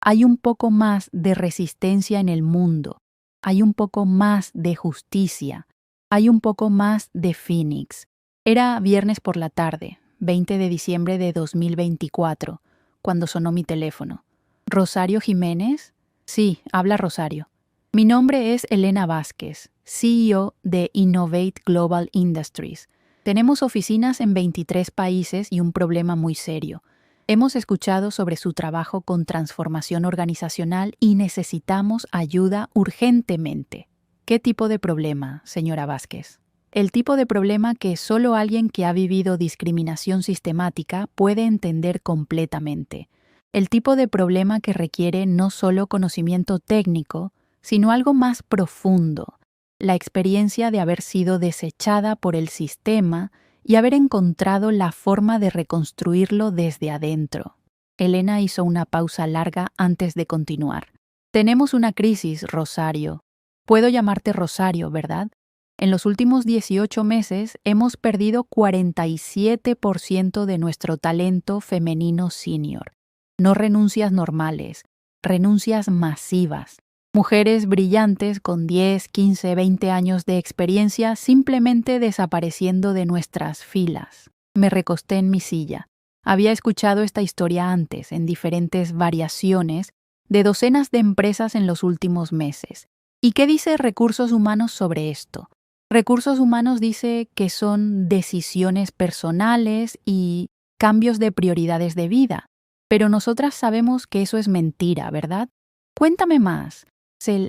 Hay un poco más de resistencia en el mundo. Hay un poco más de justicia. Hay un poco más de Phoenix. Era viernes por la tarde, 20 de diciembre de 2024, cuando sonó mi teléfono. ¿Rosario Jiménez? Sí, habla Rosario. Mi nombre es Elena Vázquez, CEO de Innovate Global Industries. Tenemos oficinas en 23 países y un problema muy serio. Hemos escuchado sobre su trabajo con transformación organizacional y necesitamos ayuda urgentemente. ¿Qué tipo de problema, señora Vázquez? El tipo de problema que solo alguien que ha vivido discriminación sistemática puede entender completamente. El tipo de problema que requiere no solo conocimiento técnico, sino algo más profundo, la experiencia de haber sido desechada por el sistema y haber encontrado la forma de reconstruirlo desde adentro. Elena hizo una pausa larga antes de continuar. Tenemos una crisis, Rosario. Puedo llamarte Rosario, ¿verdad? En los últimos 18 meses hemos perdido 47% de nuestro talento femenino senior. No renuncias normales, renuncias masivas. Mujeres brillantes con 10, 15, 20 años de experiencia simplemente desapareciendo de nuestras filas. Me recosté en mi silla. Había escuchado esta historia antes, en diferentes variaciones, de docenas de empresas en los últimos meses. ¿Y qué dice Recursos Humanos sobre esto? Recursos Humanos dice que son decisiones personales y cambios de prioridades de vida. Pero nosotras sabemos que eso es mentira, ¿verdad? Cuéntame más.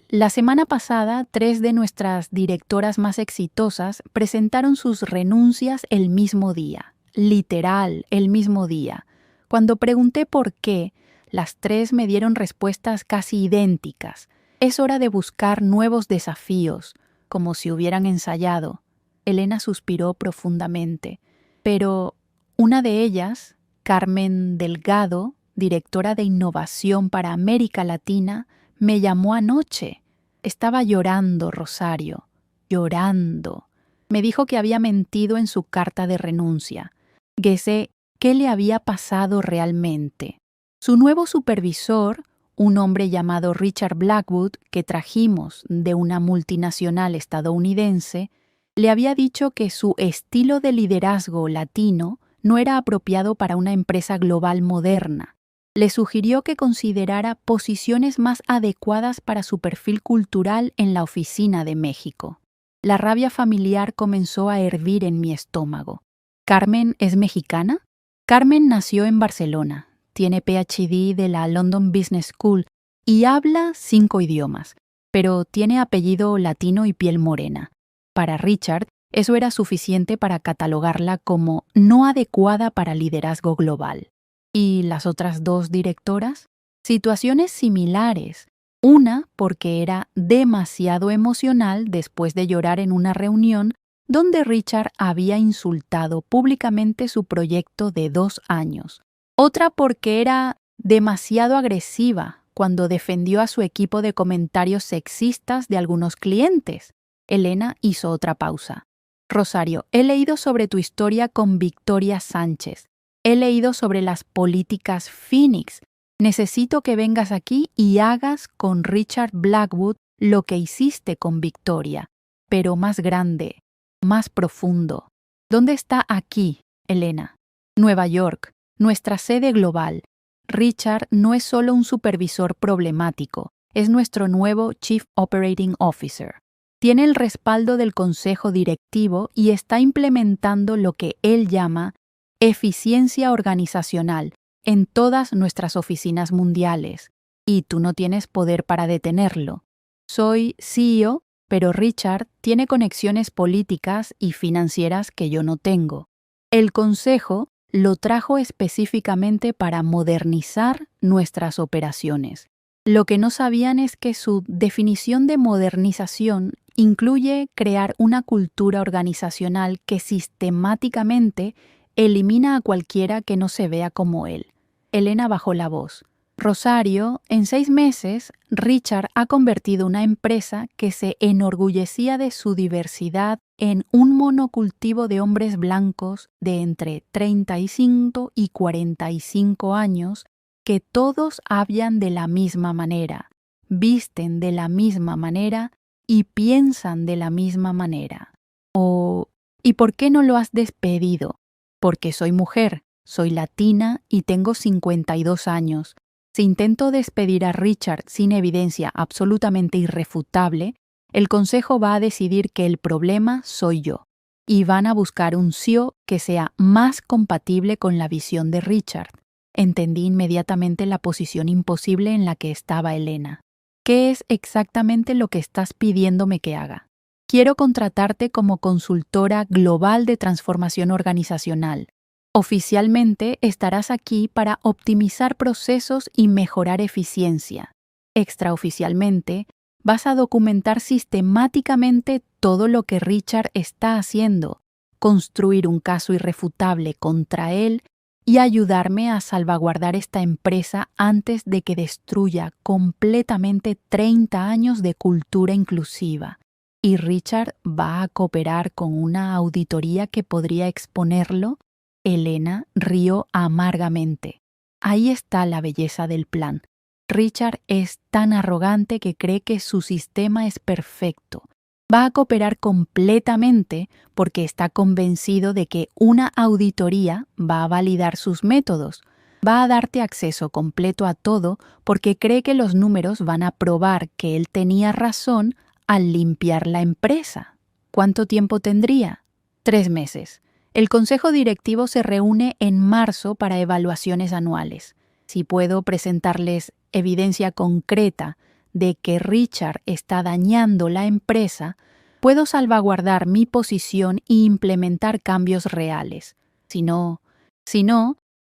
La semana pasada, 3 de nuestras directoras más exitosas presentaron sus renuncias el mismo día, literal, el mismo día. Cuando pregunté por qué, las 3 me dieron respuestas casi idénticas. Es hora de buscar nuevos desafíos, como si hubieran ensayado. Elena suspiró profundamente. Pero una de ellas, Carmen Delgado, directora de innovación para América Latina, me llamó anoche. Estaba llorando, Rosario, llorando. Me dijo que había mentido en su carta de renuncia. Sé qué le había pasado realmente. Su nuevo supervisor, un hombre llamado Richard Blackwood, que trajimos de una multinacional estadounidense, le había dicho que su estilo de liderazgo latino no era apropiado para una empresa global moderna. Le sugirió que considerara posiciones más adecuadas para su perfil cultural en la oficina de México. La rabia familiar comenzó a hervir en mi estómago. ¿Carmen es mexicana? Carmen nació en Barcelona, tiene PhD de la London Business School y habla 5 idiomas, pero tiene apellido latino y piel morena. Para Richard, eso era suficiente para catalogarla como no adecuada para liderazgo global. ¿Y las otras 2 directoras? Situaciones similares. Una porque era demasiado emocional después de llorar en una reunión donde Richard había insultado públicamente su proyecto de 2 años. Otra porque era demasiado agresiva cuando defendió a su equipo de comentarios sexistas de algunos clientes. Elena hizo otra pausa. Rosario, he leído sobre tu historia con Victoria Sánchez. He leído sobre las políticas Phoenix. Necesito que vengas aquí y hagas con Richard Blackwood lo que hiciste con Victoria, pero más grande, más profundo. ¿Dónde está aquí, Elena? Nueva York, nuestra sede global. Richard no es solo un supervisor problemático, es nuestro nuevo Chief Operating Officer. Tiene el respaldo del consejo directivo y está implementando lo que él llama eficiencia organizacional en todas nuestras oficinas mundiales. Y tú no tienes poder para detenerlo. Soy CEO, pero Richard tiene conexiones políticas y financieras que yo no tengo. El consejo lo trajo específicamente para modernizar nuestras operaciones. Lo que no sabían es que su definición de modernización incluye crear una cultura organizacional que sistemáticamente elimina a cualquiera que no se vea como él. Elena bajó la voz. Rosario, en 6 meses, Richard ha convertido una empresa que se enorgullecía de su diversidad en un monocultivo de hombres blancos de entre 35 y 45 años que todos hablan de la misma manera, visten de la misma manera y piensan de la misma manera. O, ¿y por qué no lo has despedido? Porque soy mujer, soy latina y tengo 52 años. Si intento despedir a Richard sin evidencia absolutamente irrefutable, el consejo va a decidir que el problema soy yo, y van a buscar un CEO que sea más compatible con la visión de Richard. Entendí inmediatamente la posición imposible en la que estaba Elena. ¿Qué es exactamente lo que estás pidiéndome que haga? Quiero contratarte como consultora global de transformación organizacional. Oficialmente estarás aquí para optimizar procesos y mejorar eficiencia. Extraoficialmente, vas a documentar sistemáticamente todo lo que Richard está haciendo, construir un caso irrefutable contra él y ayudarme a salvaguardar esta empresa antes de que destruya completamente 30 años de cultura inclusiva. ¿Y Richard va a cooperar con una auditoría que podría exponerlo? Elena rió amargamente. Ahí está la belleza del plan. Richard es tan arrogante que cree que su sistema es perfecto. Va a cooperar completamente porque está convencido de que una auditoría va a validar sus métodos. Va a darte acceso completo a todo porque cree que los números van a probar que él tenía razón al limpiar la empresa. ¿Cuánto tiempo tendría? 3 meses. El consejo directivo se reúne en marzo para evaluaciones anuales. Si puedo presentarles evidencia concreta de que Richard está dañando la empresa, puedo salvaguardar mi posición e implementar cambios reales. Si no,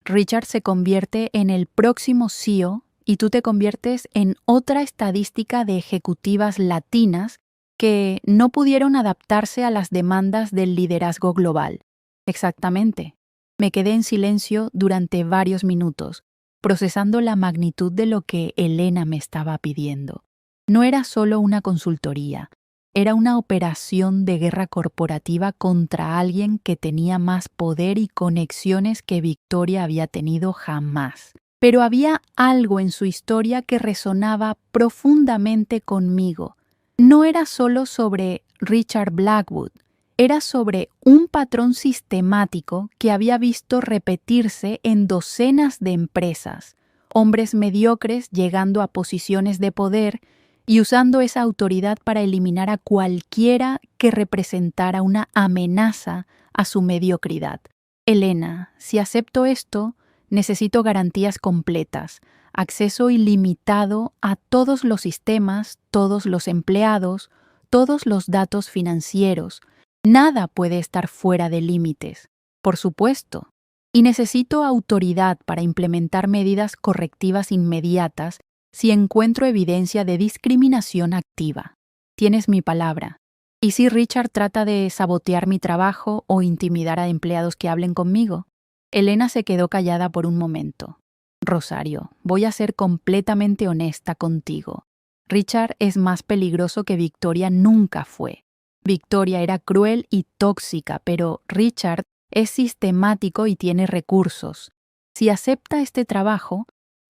Richard se convierte en el próximo CEO y tú te conviertes en otra estadística de ejecutivas latinas que no pudieron adaptarse a las demandas del liderazgo global. Exactamente. Me quedé en silencio durante varios minutos, procesando la magnitud de lo que Elena me estaba pidiendo. No era solo una consultoría, era una operación de guerra corporativa contra alguien que tenía más poder y conexiones que Victoria había tenido jamás. Pero había algo en su historia que resonaba profundamente conmigo. No era solo sobre Richard Blackwood, era sobre un patrón sistemático que había visto repetirse en docenas de empresas, hombres mediocres llegando a posiciones de poder y usando esa autoridad para eliminar a cualquiera que representara una amenaza a su mediocridad. Elena, si acepto esto, necesito garantías completas, acceso ilimitado a todos los sistemas, todos los empleados, todos los datos financieros. Nada puede estar fuera de límites, por supuesto, y necesito autoridad para implementar medidas correctivas inmediatas si encuentro evidencia de discriminación activa. Tienes mi palabra. ¿Y si Richard trata de sabotear mi trabajo o intimidar a empleados que hablen conmigo? Elena se quedó callada por un momento. Rosario, voy a ser completamente honesta contigo. Richard es más peligroso que Victoria nunca fue. Victoria era cruel y tóxica, pero Richard es sistemático y tiene recursos. Si acepta este trabajo,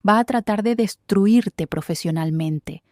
va a tratar de destruirte profesionalmente,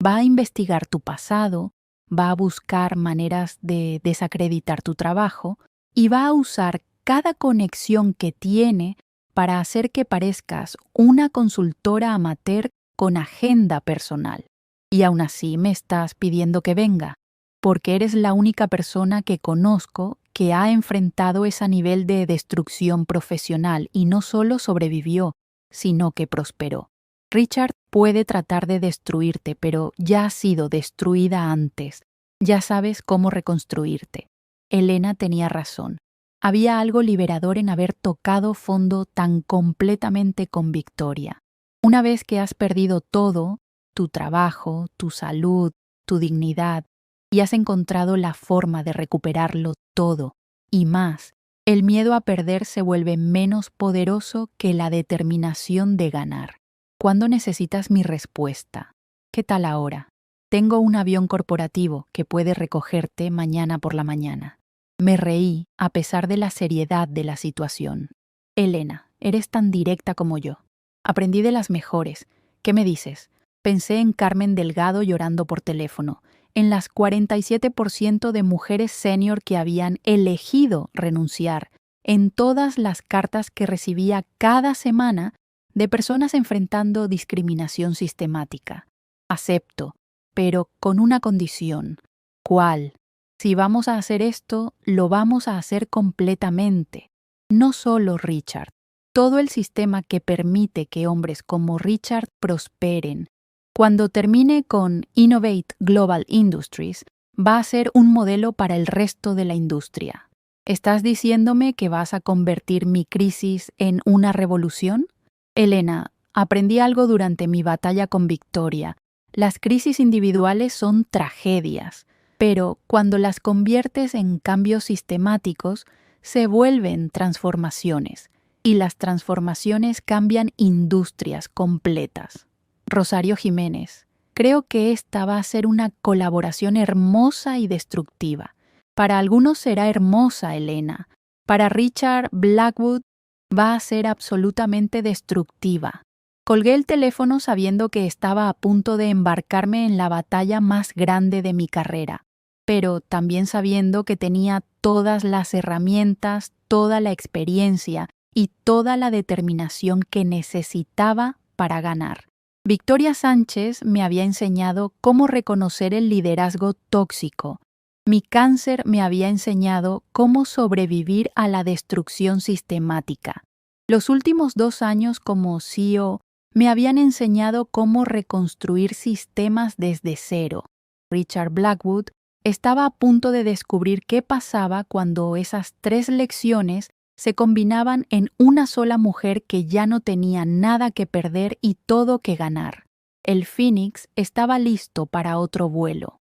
va a investigar tu pasado, va a buscar maneras de desacreditar tu trabajo y va a usar cada conexión que tiene para hacer que parezcas una consultora amateur con agenda personal. Y aún así me estás pidiendo que venga, porque eres la única persona que conozco que ha enfrentado ese nivel de destrucción profesional y no solo sobrevivió, sino que prosperó. Richard puede tratar de destruirte, pero ya has sido destruida antes. Ya sabes cómo reconstruirte. Elena tenía razón. Había algo liberador en haber tocado fondo tan completamente con Victoria. Una vez que has perdido todo, tu trabajo, tu salud, tu dignidad, y has encontrado la forma de recuperarlo todo y más, el miedo a perder se vuelve menos poderoso que la determinación de ganar. ¿Cuándo necesitas mi respuesta? ¿Qué tal ahora? Tengo un avión corporativo que puede recogerte mañana por la mañana. Me reí a pesar de la seriedad de la situación. Elena, eres tan directa como yo. Aprendí de las mejores. ¿Qué me dices? Pensé en Carmen Delgado llorando por teléfono, en las 47% de mujeres senior que habían elegido renunciar, en todas las cartas que recibía cada semana de personas enfrentando discriminación sistemática. Acepto, pero con una condición. ¿Cuál? Si vamos a hacer esto, lo vamos a hacer completamente. No solo Richard. Todo el sistema que permite que hombres como Richard prosperen. Cuando termine con Innovate Global Industries, va a ser un modelo para el resto de la industria. ¿Estás diciéndome que vas a convertir mi crisis en una revolución? Elena, aprendí algo durante mi batalla con Victoria. Las crisis individuales son tragedias, pero cuando las conviertes en cambios sistemáticos, se vuelven transformaciones, y las transformaciones cambian industrias completas. Rosario Jiménez, creo que esta va a ser una colaboración hermosa y destructiva. Para algunos será hermosa, Elena. Para Richard Blackwood va a ser absolutamente destructiva. Colgué el teléfono sabiendo que estaba a punto de embarcarme en la batalla más grande de mi carrera, pero también sabiendo que tenía todas las herramientas, toda la experiencia y toda la determinación que necesitaba para ganar. Victoria Sánchez me había enseñado cómo reconocer el liderazgo tóxico. Mi cáncer me había enseñado cómo sobrevivir a la destrucción sistemática. Los últimos 2 años como CEO me habían enseñado cómo reconstruir sistemas desde cero. Richard Blackwood estaba a punto de descubrir qué pasaba cuando esas 3 lecciones se combinaban en una sola mujer que ya no tenía nada que perder y todo que ganar. El Phoenix estaba listo para otro vuelo.